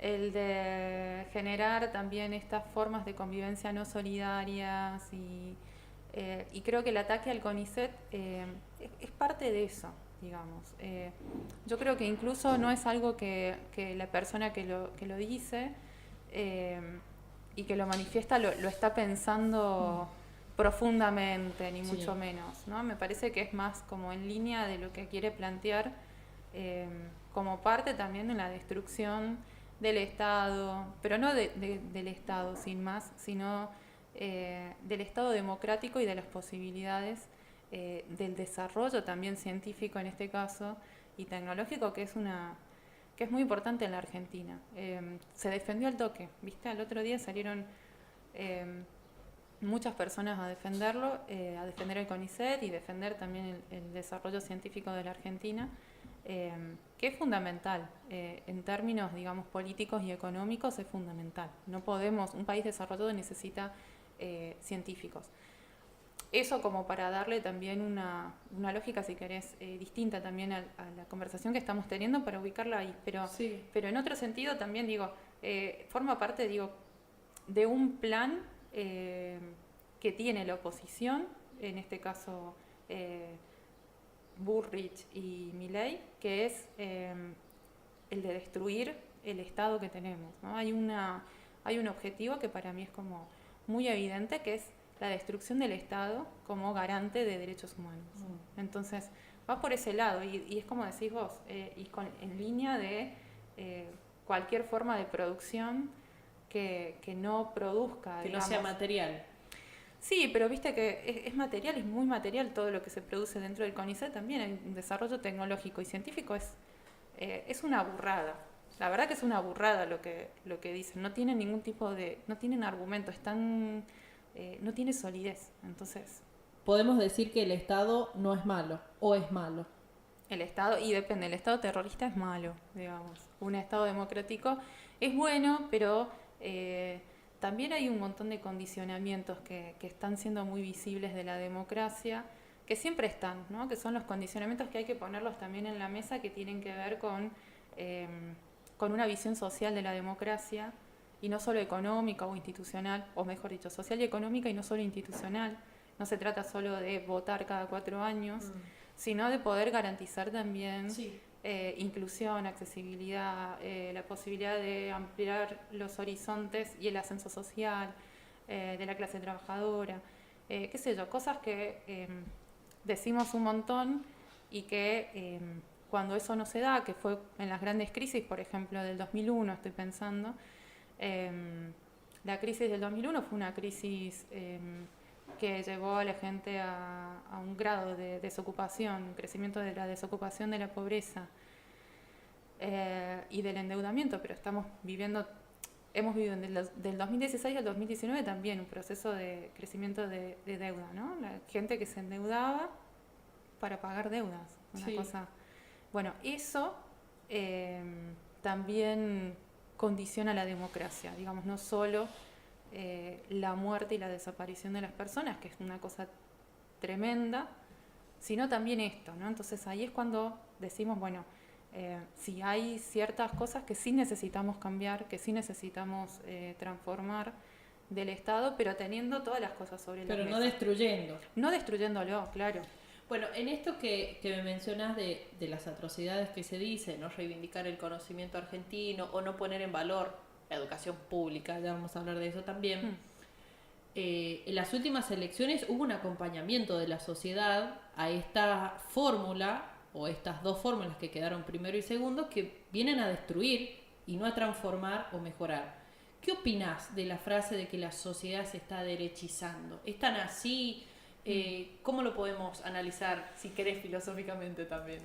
el de generar también estas formas de convivencia no solidarias y creo que el ataque al CONICET es parte de eso, digamos. Yo creo que incluso no es algo que la persona que lo dice y que lo manifiesta lo está pensando profundamente, ni mucho menos, ¿no? Me parece que es más como en línea de lo que quiere plantear como parte también de la destrucción del Estado, pero no del Estado sin más, sino del Estado democrático y de las posibilidades del desarrollo también científico en este caso y tecnológico, que es muy importante en la Argentina. Se defendió al toque, ¿viste? Al otro día salieron muchas personas a defenderlo, a defender el CONICET y defender también el desarrollo científico de la Argentina, que es fundamental. En términos, digamos, políticos y económicos es fundamental. No podemos, un país desarrollado necesita científicos. Eso como para darle también una lógica, si querés, distinta también a la conversación que estamos teniendo para ubicarla ahí. Pero en otro sentido también, digo, forma parte, digo, de un plan que tiene la oposición, en este caso Bullrich y Milei, que es el de destruir el Estado que tenemos, ¿no? Hay un objetivo que para mí es como muy evidente, que es la destrucción del Estado como garante de derechos humanos. Entonces, va por ese lado, y es como decís vos, en línea de cualquier forma de producción que no produzca, que digamos, no sea material. Sí, pero viste que es material, es muy material todo lo que se produce dentro del CONICET también. El desarrollo tecnológico y científico es una burrada. La verdad que es una burrada lo que dicen. No tienen ningún tipo no tienen argumento, no tiene solidez. Entonces, podemos decir que el Estado no es malo, o es malo. el Estado, y depende, el Estado terrorista es malo, digamos. Un Estado democrático es bueno, pero también hay un montón de condicionamientos que están siendo muy visibles de la democracia, que siempre están, ¿no? Que son los condicionamientos que hay que ponerlos también en la mesa, que tienen que ver con una visión social de la democracia, y no solo económica o institucional, o mejor dicho, social y económica y no solo institucional. No se trata solo de votar cada 4 años, sino de poder garantizar también inclusión, accesibilidad, la posibilidad de ampliar los horizontes y el ascenso social de la clase trabajadora, qué sé yo, cosas que decimos un montón y que cuando eso no se da, que fue en las grandes crisis, por ejemplo, del 2001, estoy pensando, la crisis del 2001 fue una crisis que llevó a la gente a un grado de desocupación, crecimiento de la desocupación, de la pobreza y del endeudamiento, pero hemos vivido del 2016 al 2019 también un proceso de crecimiento de deuda, ¿no? La gente que se endeudaba para pagar deudas, una cosa. Bueno, eso también condiciona la democracia, digamos, no solo la muerte y la desaparición de las personas, que es una cosa tremenda, sino también esto, ¿no? Entonces ahí es cuando decimos, bueno, si hay ciertas cosas que sí necesitamos cambiar, que sí necesitamos transformar del Estado, pero teniendo todas las cosas sobre la mesa. Pero no destruyendo. No destruyéndolo, claro. Bueno, en esto que me mencionas de las atrocidades que se dicen, no reivindicar el conocimiento argentino o no poner en valor la educación pública, ya vamos a hablar de eso también. En las últimas elecciones hubo un acompañamiento de la sociedad a esta fórmula, o estas dos fórmulas que quedaron primero y segundo, que vienen a destruir y no a transformar o mejorar. ¿Qué opinás de la frase de que la sociedad se está derechizando? ¿Es tan así? ¿Cómo lo podemos analizar, si querés, filosóficamente también?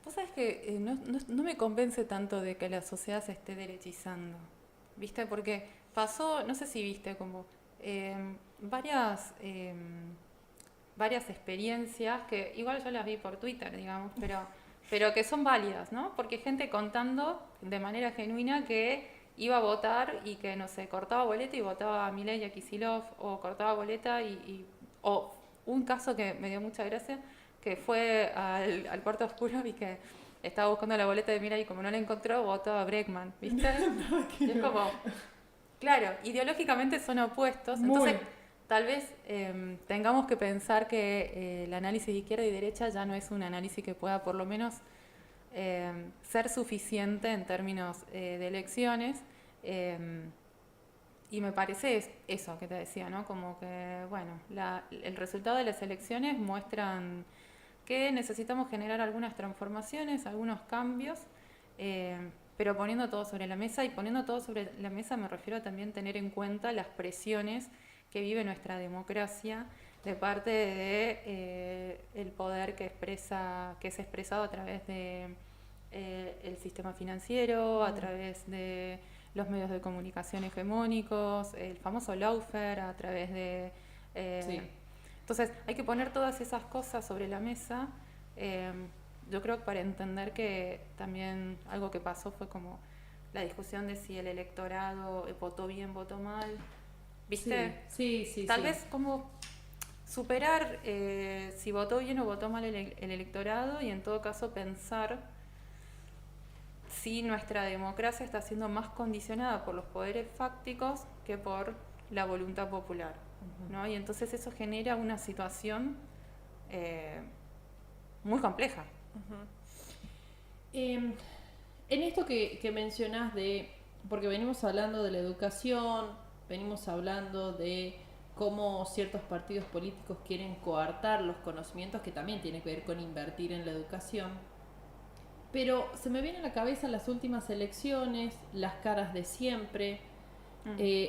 Vos sabés que no me convence tanto de que la sociedad se esté derechizando, ¿viste? Porque pasó, no sé si viste, como varias experiencias que igual yo las vi por Twitter, digamos, pero que son válidas, ¿no? Porque gente contando de manera genuina que iba a votar y que, no sé, cortaba boleta y votaba a Milei y a Kicillof, o cortaba boleta o un caso que me dio mucha gracia, que fue al cuarto oscuro y que estaba buscando la boleta de Milei y como no la encontró, votó a Bregman, ¿viste? Y es como, claro, ideológicamente son opuestos, entonces tal vez tengamos que pensar que el análisis de izquierda y derecha ya no es un análisis que pueda por lo menos ser suficiente en términos de elecciones. Y me parece eso que te decía, ¿no? Como que, bueno, el resultado de las elecciones muestran que necesitamos generar algunas transformaciones, algunos cambios, pero poniendo todo sobre la mesa, y poniendo todo sobre la mesa me refiero a también tener en cuenta las presiones que vive nuestra democracia de parte de el poder que es expresado a través de el sistema financiero, a través de los medios de comunicación hegemónicos, el famoso lawfare, a través de... Entonces hay que poner todas esas cosas sobre la mesa, yo creo que para entender que también algo que pasó fue como la discusión de si el electorado votó bien, votó mal, ¿viste? Sí. Tal vez como superar si votó bien o votó mal el electorado, y en todo caso pensar si nuestra democracia está siendo más condicionada por los poderes fácticos que por la voluntad popular, ¿no? Y entonces eso genera una situación muy compleja. En esto que mencionás porque venimos hablando de la educación, venimos hablando de cómo ciertos partidos políticos quieren coartar los conocimientos, que también tiene que ver con invertir en la educación. Pero se me viene a la cabeza las últimas elecciones, las caras de siempre,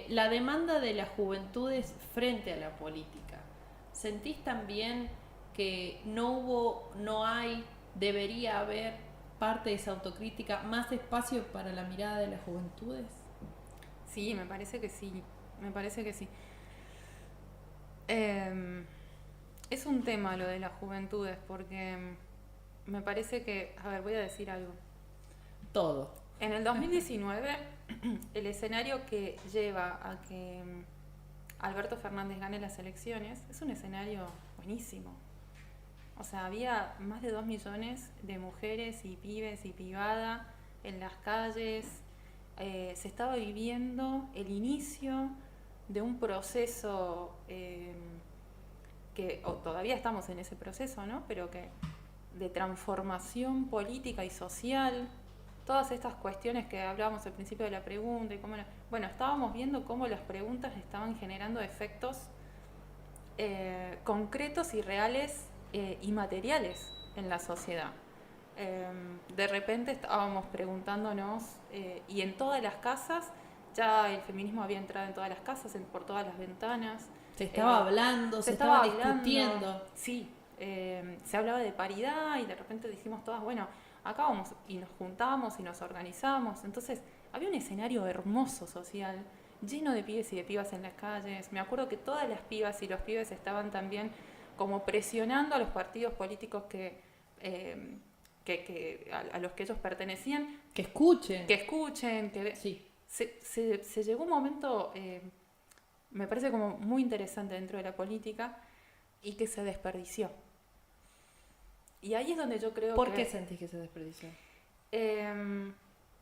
la demanda de las juventudes frente a la política. ¿Sentís también que debería haber parte de esa autocrítica, más espacio para la mirada de las juventudes? Sí, me parece que sí. Es un tema lo de las juventudes, porque me parece que, a ver, voy a decir algo. Todo. En el 2019, el escenario que lleva a que Alberto Fernández gane las elecciones es un escenario buenísimo. O sea, había más de 2 millones de mujeres y pibes y pibada en las calles. Se estaba viviendo el inicio de un proceso que todavía estamos en ese proceso, ¿no? Pero que de transformación política y social, todas estas cuestiones que hablábamos al principio de la pregunta y cómo bueno, estábamos viendo cómo las preguntas estaban generando efectos concretos y reales y materiales en la sociedad. De repente estábamos preguntándonos, y en todas las casas, ya el feminismo había entrado en todas las casas, por todas las ventanas. Se estaba hablando, se estaba discutiendo. Sí, se hablaba de paridad y de repente dijimos todas, bueno, acá vamos, y nos juntamos y nos organizamos. Entonces había un escenario hermoso social, lleno de pibes y de pibas en las calles. Me acuerdo que todas las pibas y los pibes estaban también como presionando a los partidos políticos a los que ellos pertenecían. Que escuchen. Sí. Se llegó un momento, me parece como muy interesante dentro de la política y que se desperdició. Y ahí es donde yo creo ¿Por qué sentís que se desperdició?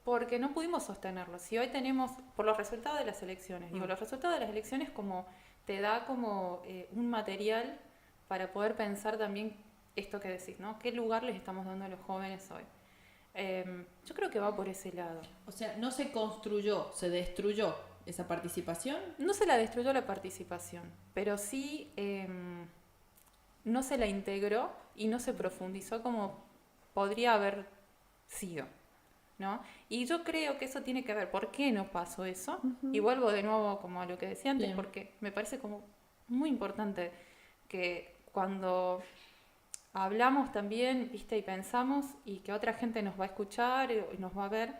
Porque no pudimos sostenerlo. Si hoy tenemos, por los resultados de las elecciones, los resultados de las elecciones como te da como un material para poder pensar también esto que decís, ¿no? ¿Qué lugar les estamos dando a los jóvenes hoy? Yo creo que va por ese lado. O sea, no se construyó, se destruyó esa participación. No se la destruyó la participación, pero sí no se la integró y no se profundizó como podría haber sido, ¿no? Y yo creo que eso tiene que ver, ¿por qué no pasó eso? Uh-huh. Y vuelvo de nuevo como a lo que decía antes, porque me parece como muy importante que cuando hablamos también, ¿viste? Y pensamos y que otra gente nos va a escuchar y nos va a ver,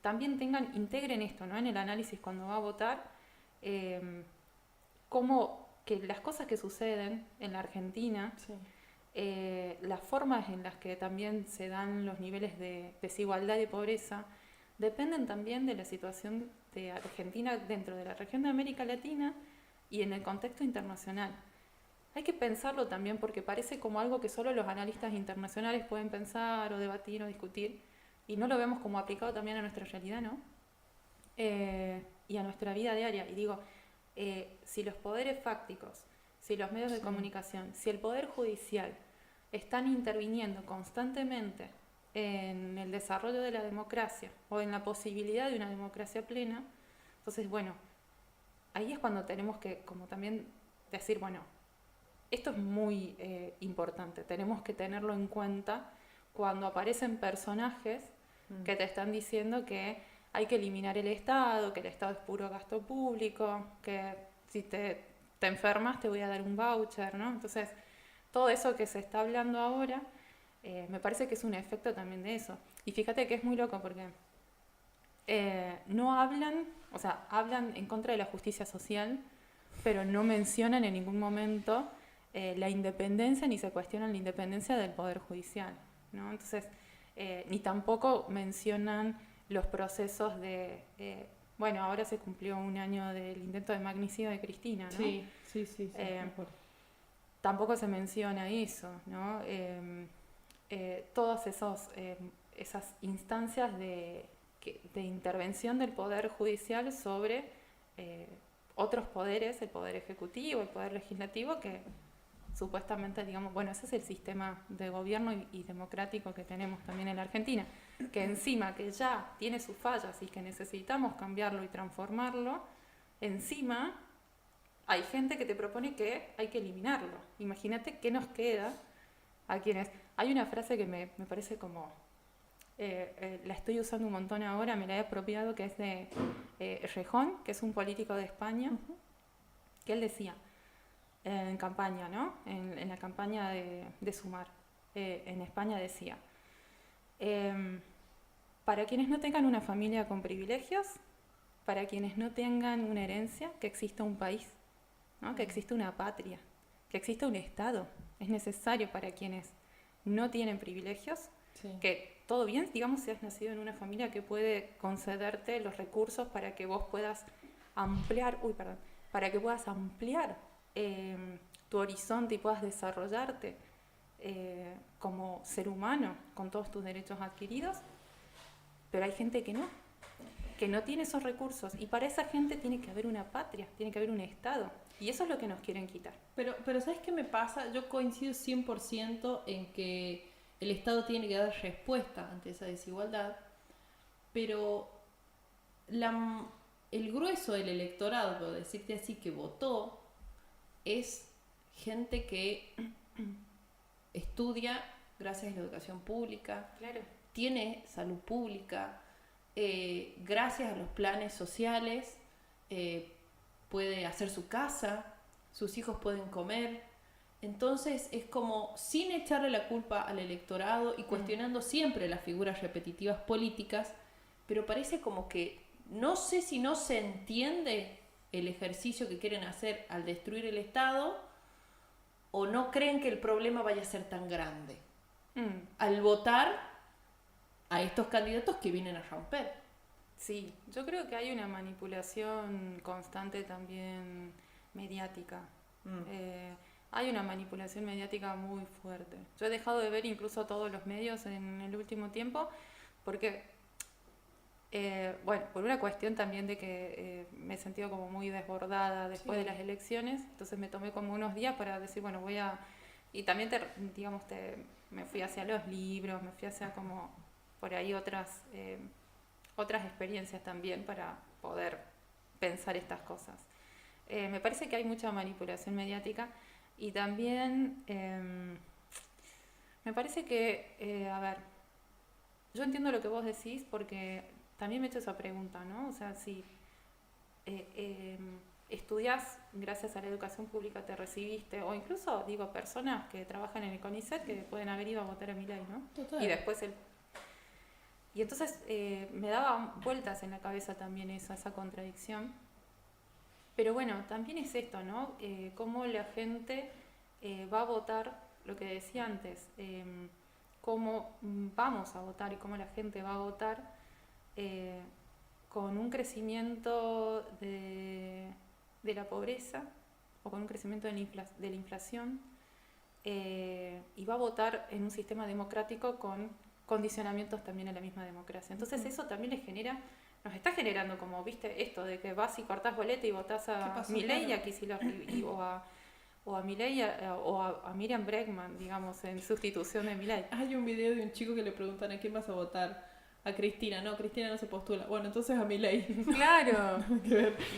también integren esto, ¿no? En el análisis cuando va a votar, cómo que las cosas que suceden en la Argentina, sí. Las formas en las que también se dan los niveles de desigualdad y pobreza, dependen también de la situación de Argentina dentro de la región de América Latina y en el contexto internacional. Hay que pensarlo también porque parece como algo que solo los analistas internacionales pueden pensar o debatir o discutir y no lo vemos como aplicado también a nuestra realidad, ¿no? Y a nuestra vida diaria. Y digo, si los poderes fácticos, si los medios de comunicación, si el poder judicial están interviniendo constantemente en el desarrollo de la democracia o en la posibilidad de una democracia plena, entonces, bueno, ahí es cuando tenemos que como también decir, bueno, esto es muy importante, tenemos que tenerlo en cuenta cuando aparecen personajes que te están diciendo que hay que eliminar el Estado, que el Estado es puro gasto público, que si te enfermas te voy a dar un voucher, ¿no? Entonces, todo eso que se está hablando ahora, me parece que es un efecto también de eso. Y fíjate que es muy loco porque no hablan, o sea, hablan en contra de la justicia social, pero no mencionan en ningún momento la independencia ni se cuestionan la independencia del Poder Judicial, ¿no? Entonces, ni tampoco mencionan los procesos de... bueno, ahora se cumplió 1 año del intento de magnicidio de Cristina, ¿no? Sí. Tampoco se menciona eso, ¿no? Todas esas instancias de intervención del Poder Judicial sobre otros poderes, el Poder Ejecutivo, el Poder Legislativo, que supuestamente, digamos, bueno, ese es el sistema de gobierno y democrático que tenemos también en la Argentina, que encima que ya tiene sus fallas y que necesitamos cambiarlo y transformarlo, encima hay gente que te propone que hay que eliminarlo. Imagínate qué nos queda a quienes... Hay una frase que me parece como... la estoy usando un montón ahora, me la he apropiado, que es de Rejón, que es un político de España, que él decía, en campaña, ¿no? En la campaña de Sumar, en España decía, para quienes no tengan una familia con privilegios, para quienes no tengan una herencia, que exista un país, ¿no? Que exista una patria, que exista un Estado. Es necesario para quienes no tienen privilegios, que todo bien, digamos, si has nacido en una familia que puede concederte los recursos para que vos puedas ampliar, para que puedas ampliar tu horizonte y puedas desarrollarte como ser humano con todos tus derechos adquiridos, pero hay gente que no tiene esos recursos, y para esa gente tiene que haber una patria, tiene que haber un Estado, y eso es lo que nos quieren quitar. Pero ¿sabes qué me pasa? Yo coincido 100% en que el Estado tiene que dar respuesta ante esa desigualdad, pero el grueso del electorado, por decirte así, que votó, es gente que estudia gracias a la educación pública, claro, tiene salud pública, gracias a los planes sociales puede hacer su casa, sus hijos pueden comer. Entonces es como, sin echarle la culpa al electorado y cuestionando siempre las figuras repetitivas políticas, pero parece como que no sé si no se entiende el ejercicio que quieren hacer al destruir el Estado, o no creen que el problema vaya a ser tan grande al votar a estos candidatos que vienen a romper. Sí, yo creo que hay una manipulación constante también mediática. Hay una manipulación mediática muy fuerte. Yo he dejado de ver incluso todos los medios en el último tiempo porque, por una cuestión también de que me he sentido como muy desbordada después de las elecciones, entonces me tomé como unos días para decir, bueno, voy a... Y también, me fui hacia los libros, me fui hacia como por ahí otras experiencias también para poder pensar estas cosas. Me parece que hay mucha manipulación mediática y también me parece que, yo entiendo lo que vos decís porque también me he hecho esa pregunta, ¿no? O sea, si estudiás gracias a la educación pública, te recibiste, o incluso, digo, personas que trabajan en el CONICET que pueden haber ido a votar a Milei, ¿no? Total. Y después Y entonces me daba vueltas en la cabeza también esa contradicción. Pero bueno, también es esto, ¿no? Cómo la gente va a votar, lo que decía antes, cómo vamos a votar y cómo la gente va a votar con un crecimiento de la pobreza o con un crecimiento de la inflación, y va a votar en un sistema democrático con condicionamientos también a la misma democracia. Entonces eso también nos está generando como, viste, esto de que vas y cortás boleta y votás a Milei y a Kicillof o a Milei o a Miriam Bregman, digamos, en sustitución de Milei. Hay un video de un chico que le preguntan a quién vas a votar. A Cristina. No, Cristina no se postula. Bueno, entonces a Milei. Claro.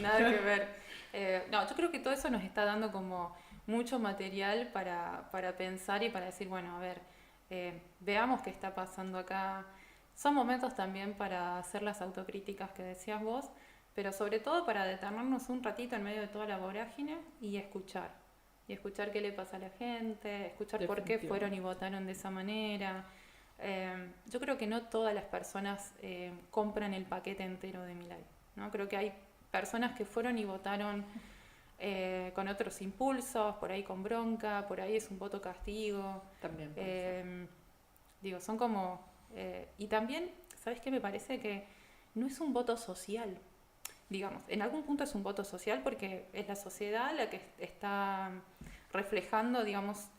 Nada que ver. No, yo creo que todo eso nos está dando como mucho material para pensar y para decir, bueno, a ver, veamos qué está pasando acá. Son momentos también para hacer las autocríticas que decías vos, pero sobre todo para detenernos un ratito en medio de toda la vorágine y escuchar qué le pasa a la gente, escuchar por qué fueron y votaron de esa manera. Yo creo que no todas las personas compran el paquete entero de Milei, ¿no? Creo que hay personas que fueron y votaron con otros impulsos, por ahí con bronca, por ahí es un voto castigo. También. Digo, son como... y también, ¿sabes qué? Me parece que no es un voto social. Digamos, en algún punto es un voto social porque es la sociedad la que está reflejando, digamos,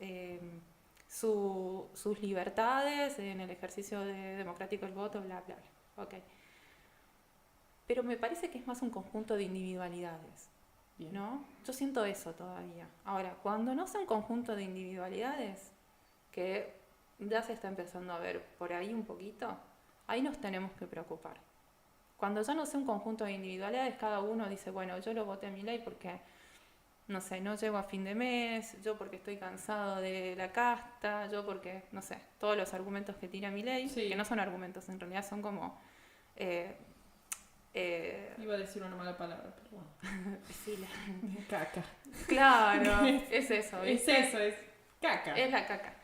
sus libertades en el ejercicio democrático del voto, bla, bla, bla. Okay. Pero me parece que es más un conjunto de individualidades. Bien. ¿No? Yo siento eso todavía. Ahora, cuando no sea un conjunto de individualidades, que ya se está empezando a ver por ahí un poquito, ahí nos tenemos que preocupar. Cuando ya no sea un conjunto de individualidades, cada uno dice, bueno, yo lo voté a Milei porque, no sé, no llego a fin de mes, yo porque estoy cansado de la casta, yo porque, no sé, todos los argumentos que tira Milei, que no son argumentos, en realidad son como... Iba a decir una mala palabra, pero bueno. Sí, caca. Claro, es eso. Es eso, es caca. Es la caca.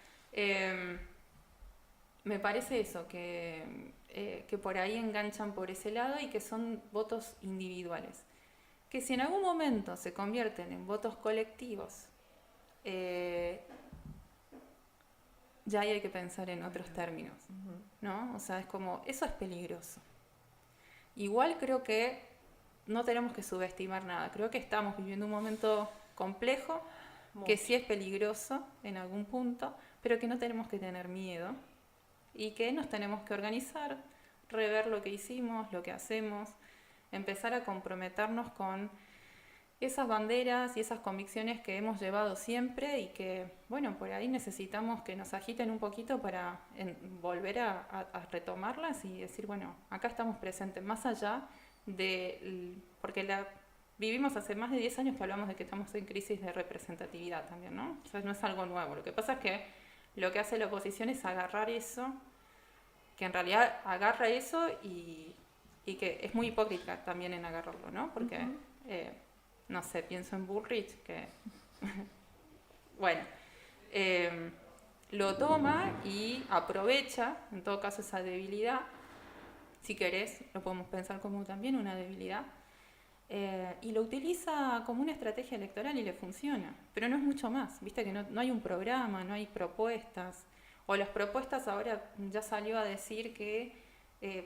Me parece eso, que por ahí enganchan por ese lado y que son votos individuales. Que si en algún momento se convierten en votos colectivos, ya ahí hay que pensar en otros términos, ¿no? O sea, es como, eso es peligroso. Igual creo que no tenemos que subestimar nada. Creo que estamos viviendo un momento complejo, que sí es peligroso en algún punto, pero que no tenemos que tener miedo y que nos tenemos que organizar, rever lo que hicimos, lo que hacemos, empezar a comprometernos con esas banderas y esas convicciones que hemos llevado siempre y que, bueno, por ahí necesitamos que nos agiten un poquito para volver a retomarlas y decir, bueno, acá estamos presentes, más allá de... porque vivimos hace más de 10 años que hablamos de que estamos en crisis de representatividad también, ¿no? O sea, no es algo nuevo. Lo que pasa es que lo que hace la oposición es agarrar eso, que en realidad agarra eso y que es muy hipócrita también en agarrarlo, ¿no? Porque... no sé, pienso en Bullrich, que, bueno, lo toma y aprovecha, en todo caso, esa debilidad, si querés, lo podemos pensar como también una debilidad, y lo utiliza como una estrategia electoral y le funciona, pero no es mucho más, viste que no hay un programa, no hay propuestas, o las propuestas ahora ya salió a decir que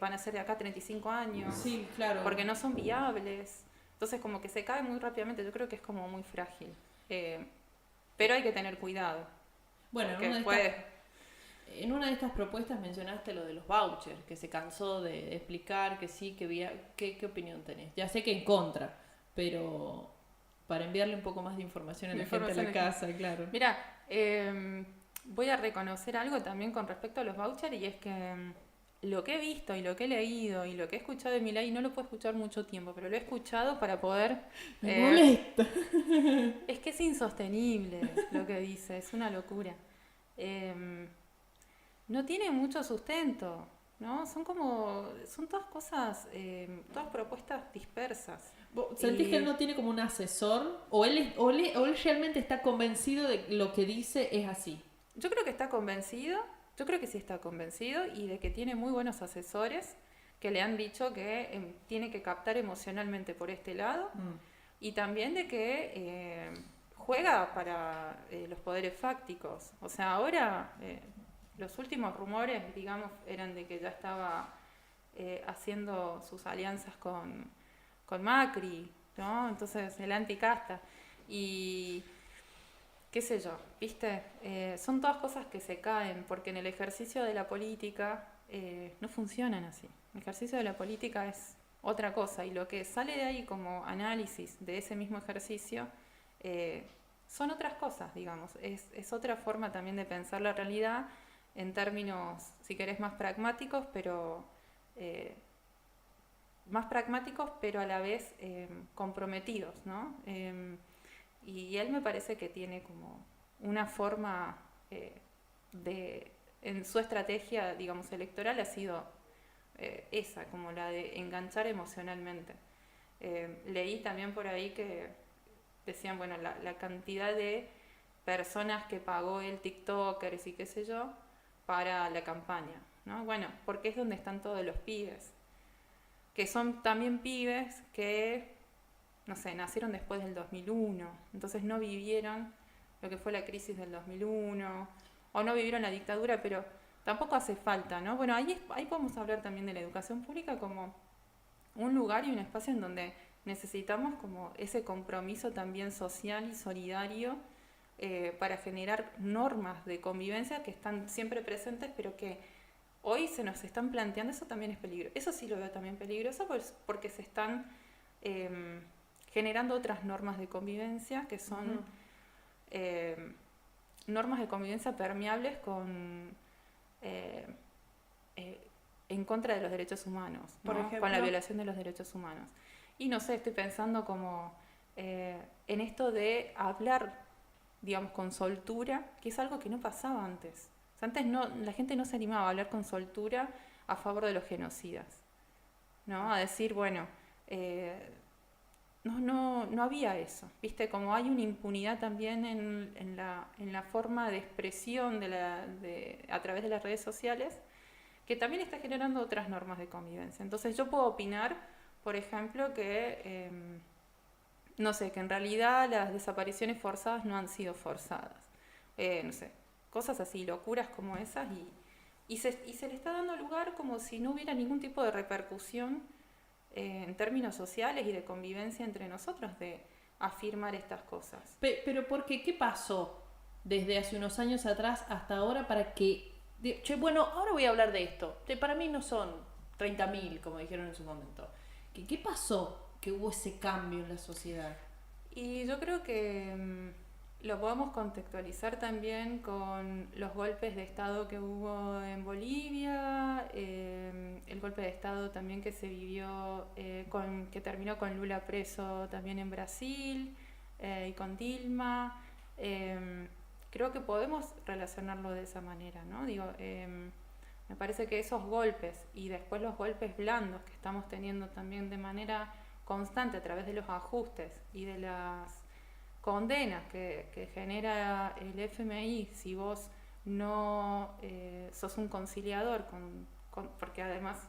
van a ser de acá a 35 años, sí, claro, porque no son viables. Entonces como que se cae muy rápidamente, yo creo que es como muy frágil. Pero hay que tener cuidado. Bueno, en una de estas propuestas mencionaste lo de los vouchers, que se cansó de explicar que sí, ¿qué opinión tenés? Ya sé que en contra, pero para enviarle un poco más de información a la gente a la casa, claro. Mira, voy a reconocer algo también con respecto a los vouchers y es que... lo que he visto y lo que he leído y lo que he escuchado de Milei, no lo puedo escuchar mucho tiempo, pero lo he escuchado para poder... Me molesta. Es que es insostenible lo que dice, es una locura. No tiene mucho sustento, ¿no? Son todas cosas, todas propuestas dispersas. ¿Sentís que él no tiene como un asesor? ¿O él realmente está convencido de que lo que dice es así? Yo creo que está convencido. Yo creo que sí está convencido y de que tiene muy buenos asesores que le han dicho que tiene que captar emocionalmente por este lado y también de que juega para los poderes fácticos. O sea, ahora los últimos rumores, digamos, eran de que ya estaba haciendo sus alianzas con Macri, ¿no? Entonces, el anticasta. Y... qué sé yo, ¿viste? Son todas cosas que se caen, porque en el ejercicio de la política no funcionan así. El ejercicio de la política es otra cosa, y lo que sale de ahí como análisis de ese mismo ejercicio son otras cosas, digamos. Es otra forma también de pensar la realidad en términos, si querés, más pragmáticos, pero a la vez comprometidos, ¿no? Y él me parece que tiene como una forma en su estrategia, digamos, electoral ha sido esa, como la de enganchar emocionalmente. Leí también por ahí que decían, bueno, la cantidad de personas que pagó el TikTokers y qué sé yo para la campaña, ¿no? Bueno, porque es donde están todos los pibes, que son también pibes que... no sé, nacieron después del 2001, entonces no vivieron lo que fue la crisis del 2001, o no vivieron la dictadura, pero tampoco hace falta, ¿no? Bueno, ahí podemos hablar también de la educación pública como un lugar y un espacio en donde necesitamos como ese compromiso también social y solidario para generar normas de convivencia que están siempre presentes, pero que hoy se nos están planteando, eso también es peligroso. Eso sí lo veo también peligroso, pues, porque se están... generando otras normas de convivencia que son normas de convivencia permeables en contra de los derechos humanos, ¿no? Por ejemplo, con la violación de los derechos humanos. Y no sé, estoy pensando como en esto de hablar, digamos, con soltura, que es algo que no pasaba antes. O sea, antes la gente no se animaba a hablar con soltura a favor de los genocidas, ¿no? A decir, bueno... No había eso, ¿viste? Como hay una impunidad también en la forma de expresión a través de las redes sociales, que también está generando otras normas de convivencia. Entonces yo puedo opinar, por ejemplo, que, no sé, que en realidad las desapariciones forzadas no han sido forzadas. No sé, cosas así, locuras como esas, y se le está dando lugar como si no hubiera ningún tipo de repercusión en términos sociales y de convivencia entre nosotros, de afirmar estas cosas. Pero ¿por qué? ¿Qué pasó desde hace unos años atrás hasta ahora para que... bueno, ahora voy a hablar de esto. Para mí no son 30.000, como dijeron en su momento. ¿Qué pasó que hubo ese cambio en la sociedad? Y yo creo que lo podemos contextualizar también con los golpes de Estado que hubo en Bolivia, el golpe de Estado también que se vivió, que terminó con Lula preso también en Brasil, y con Dilma. Creo que podemos relacionarlo de esa manera, ¿no? Me parece que esos golpes y después los golpes blandos que estamos teniendo también de manera constante a través de los ajustes y de las condenas que genera el FMI, si vos no sos un conciliador, porque además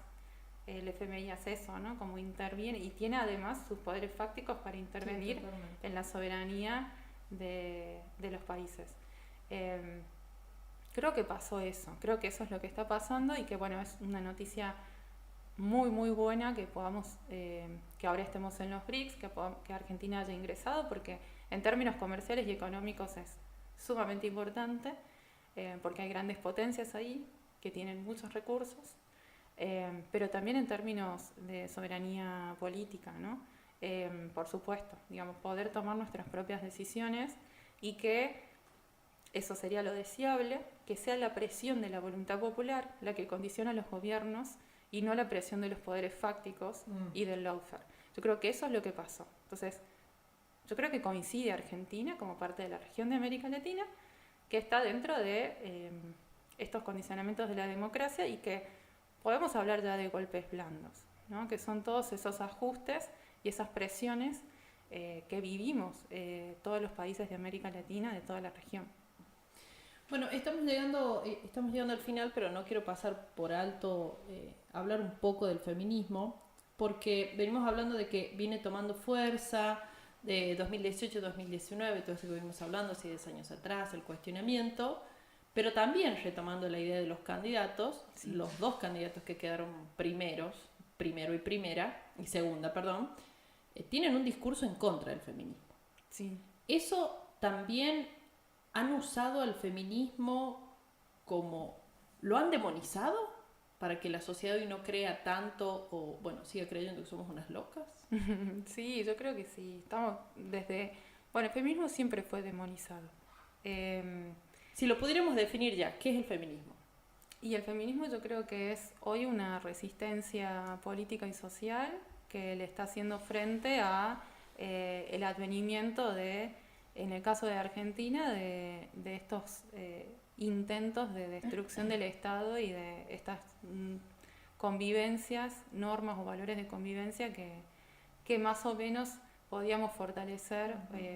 el FMI hace eso, ¿no? Como interviene y tiene además sus poderes fácticos para intervenir en la soberanía de los países. Creo que pasó eso, creo que eso es lo que está pasando y que bueno, es una noticia muy muy buena que podamos, que ahora estemos en los BRICS, que Argentina haya ingresado, porque en términos comerciales y económicos es sumamente importante, porque hay grandes potencias ahí que tienen muchos recursos, pero también en términos de soberanía política, ¿no? Por supuesto, digamos, poder tomar nuestras propias decisiones y que eso sería lo deseable, que sea la presión de la voluntad popular la que condiciona a los gobiernos y no la presión de los poderes fácticos y del lawfare. Yo creo que eso es lo que pasó. Entonces, yo creo que coincide Argentina como parte de la región de América Latina, que está dentro de estos condicionamientos de la democracia y que podemos hablar ya de golpes blandos, ¿no? Que son todos esos ajustes y esas presiones que vivimos todos los países de América Latina, de toda la región. Bueno, estamos llegando al final, pero no quiero pasar por alto hablar un poco del feminismo, porque venimos hablando de que viene tomando fuerza de 2018-2019, todo eso que venimos hablando hace 10 años atrás, el cuestionamiento, pero también retomando la idea de los candidatos, sí. Los dos candidatos que quedaron primero y segunda, tienen un discurso en contra del feminismo. Sí. Eso también han usado al feminismo como... ¿Lo han demonizado para que la sociedad hoy no crea tanto o, bueno, siga creyendo que somos unas locas? Sí, yo creo que sí. El feminismo siempre fue demonizado. Si lo pudiéramos definir ya, ¿qué es el feminismo? Y el feminismo yo creo que es hoy una resistencia política y social que le está haciendo frente a el advenimiento de, en el caso de Argentina, de estos intentos de destrucción del Estado y de estas convivencias, normas o valores de convivencia que más o menos podíamos fortalecer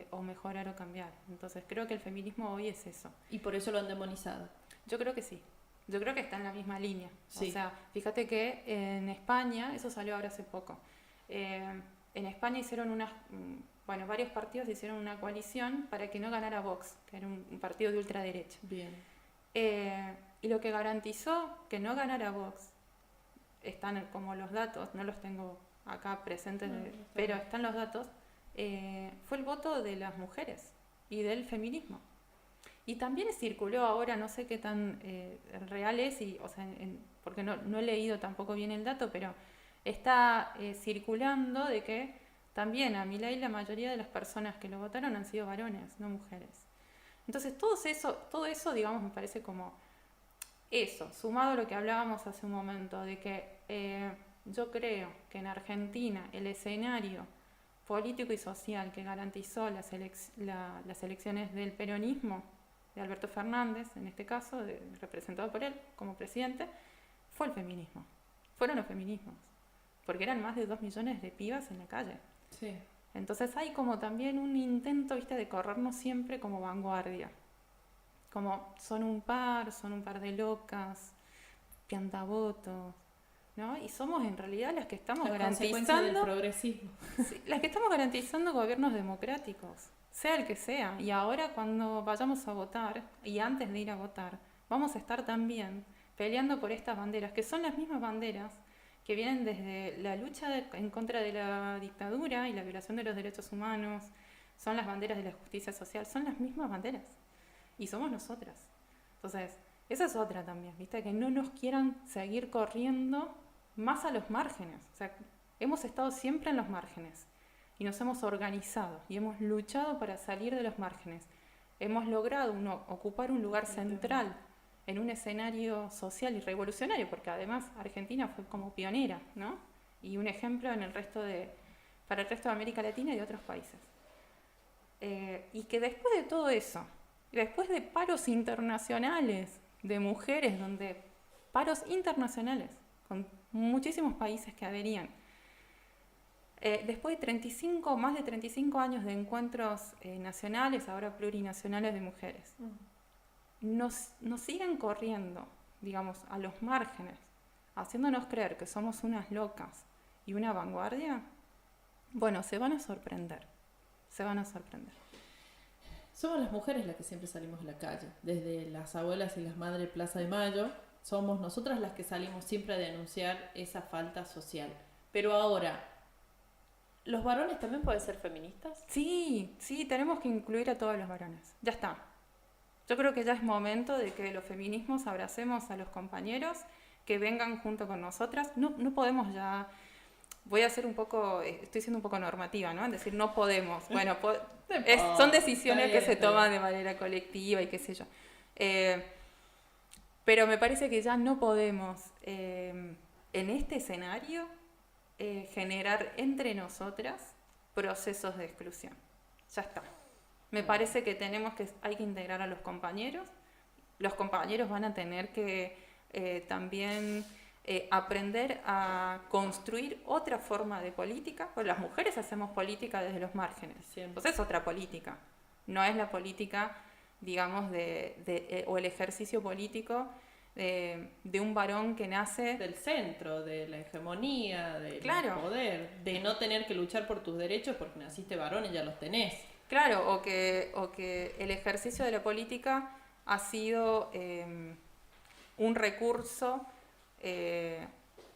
o mejorar o cambiar. Entonces creo que el feminismo hoy es eso. ¿Y por eso lo han demonizado? Yo creo que sí. Yo creo que está en la misma línea. Sí. O sea, fíjate que en España, eso salió ahora hace poco, en España hicieron varios partidos hicieron una coalición para que no ganara Vox, que era un partido de ultraderecha. Bien. Y lo que garantizó que no ganara Vox, están como los datos, no los tengo acá presentes, pero están los datos, fue el voto de las mujeres y del feminismo. Y también circuló ahora, no sé qué tan real es, porque no he leído tampoco bien el dato, pero está circulando de que también a Milei la mayoría de las personas que lo votaron han sido varones, no mujeres. Entonces todo eso, digamos, me parece como eso, sumado a lo que hablábamos hace un momento, de que yo creo que en Argentina el escenario político y social que garantizó las elecciones del peronismo, de Alberto Fernández, en este caso, representado por él como presidente, fue el feminismo. Fueron los feminismos. Porque eran más de 2 millones de pibas en la calle. Sí. Entonces hay como también un intento, ¿viste?, de corrernos siempre como vanguardia. Como son un par de locas, piantavotos, ¿no? Y somos en realidad las que estamos garantizando del progresismo. Sí, las que estamos garantizando gobiernos democráticos. sea el que sea. Y ahora cuando vayamos a votar, y antes de ir a votar, vamos a estar también peleando por estas banderas, que son las mismas banderas que vienen desde la lucha en contra de la dictadura y la violación de los derechos humanos, son las banderas de la justicia social, son las mismas banderas. Y somos nosotras. Entonces, esa es otra también, ¿viste? Que no nos quieran seguir corriendo más a los márgenes. O sea, hemos estado siempre en los márgenes y nos hemos organizado y hemos luchado para salir de los márgenes. Hemos logrado ocupar un lugar central en un escenario social y revolucionario, porque además Argentina fue como pionera, ¿no? Y un ejemplo para el resto de América Latina y de otros países. Y que después de todo eso, después de paros internacionales de mujeres, paros internacionales con muchísimos países que adherían, después de más de 35 años de encuentros nacionales, ahora plurinacionales de mujeres, nos siguen corriendo, digamos, a los márgenes, haciéndonos creer que somos unas locas y una vanguardia. Bueno, se van a sorprender. Somos las mujeres las que siempre salimos a la calle, desde las abuelas y las madres de Plaza de Mayo, somos nosotras las que salimos siempre a denunciar esa falta social. Pero ahora, ¿los varones también pueden ser feministas? Sí, tenemos que incluir a todos los varones. Ya está. Yo creo que ya es momento de que los feminismos abracemos a los compañeros, que vengan junto con nosotras. No podemos ya... estoy siendo un poco normativa, ¿no? Es decir, no podemos. Bueno, son decisiones que se toman de manera colectiva y qué sé yo. Pero me parece que ya no podemos, en este escenario, generar entre nosotras procesos de exclusión. Ya está. Me parece que hay que integrar a los compañeros. Los compañeros van a tener que también aprender a construir otra forma de política. Pues las mujeres hacemos política desde los márgenes. Entonces es otra política. No es la política, digamos, o el ejercicio político de un varón que nace... Del centro, de la hegemonía, del claro. poder, de no tener que luchar por tus derechos porque naciste varón y ya los tenés. Claro, o que el ejercicio de la política ha sido un recurso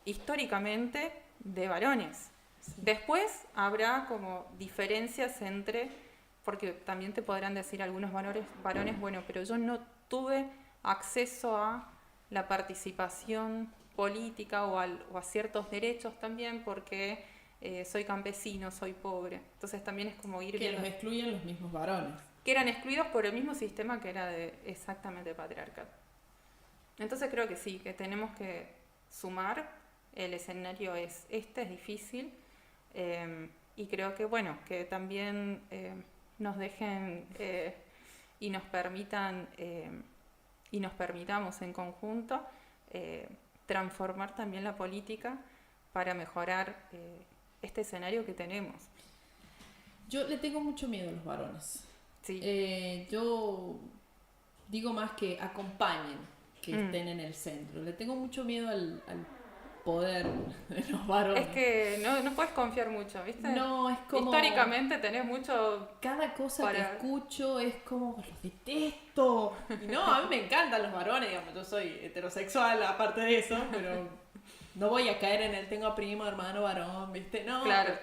históricamente de varones. Sí. Después habrá como diferencias porque también te podrán decir algunos varones, bueno, pero yo no tuve acceso a la participación política o a ciertos derechos también porque soy campesino, soy pobre. Entonces también es como ir viendo... Que los excluyen los mismos varones. Que eran excluidos por el mismo sistema que era exactamente patriarcal. Entonces creo que sí, que tenemos que sumar. El escenario es difícil. Y creo que, bueno, que también nos dejen y nos permitan y nos permitamos en conjunto transformar también la política para mejorar este escenario que tenemos. Yo le tengo mucho miedo a los varones. Sí. Yo digo más que acompañen, que estén en el centro. Le tengo mucho miedo al poder de los varones. Es que no puedes confiar mucho, ¿viste? No, es como... Históricamente tenés mucho... Cada cosa que escucho es como, los detesto. Y no, a mí me encantan los varones, digamos, yo soy heterosexual aparte de eso, pero no voy a caer en el tengo primo, hermano, varón, ¿viste? No. Claro.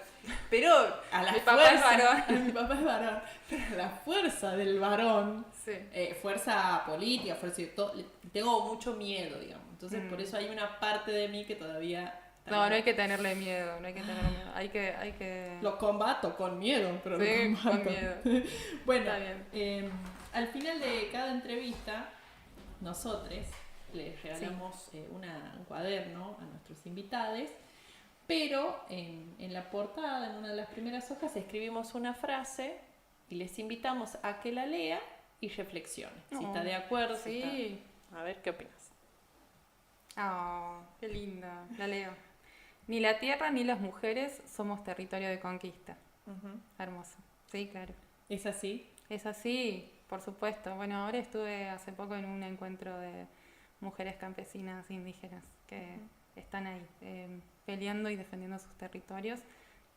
Pero a la fuerza... Papá es varón. Mi papá es varón. Pero a la fuerza del varón, sí. Fuerza política, fuerza... tengo mucho miedo, digamos. Entonces, por eso hay una parte de mí que todavía... No hay que tenerle miedo, Hay que... Lo combato con miedo, pero sí, lo combato. con miedo. Bueno, al final de cada entrevista, nosotros les regalamos un cuaderno a nuestros invitados, pero en la portada, en una de las primeras hojas, escribimos una frase y les invitamos a que la lea y reflexione. Si está de acuerdo, sí. A ver, ¿qué opinas? Qué linda, la leo. Ni la tierra ni las mujeres somos territorio de conquista. Hermoso. Sí, claro. ¿Es así? Es así, por supuesto. Bueno, ahora estuve hace poco en un encuentro de mujeres campesinas indígenas que están ahí peleando y defendiendo sus territorios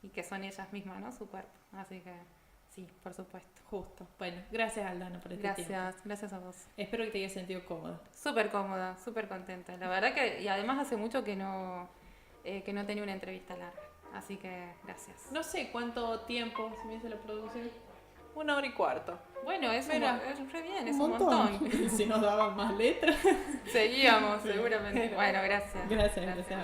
y que son ellas mismas, ¿no? Su cuerpo. Así que Sí, por supuesto. Justo. Bueno, gracias Aldana por este tiempo. Gracias a vos. Espero que te hayas sentido cómoda. Súper cómoda, súper contenta. La verdad que, y además hace mucho que no tenía una entrevista larga. Así que gracias. No sé cuánto tiempo se me hizo la producción. 1 hora y cuarto. Bueno, es re bien, es un montón. montón. Si nos daban más letras. Seguíamos, seguramente. Bueno, gracias. Gracias. Gracias.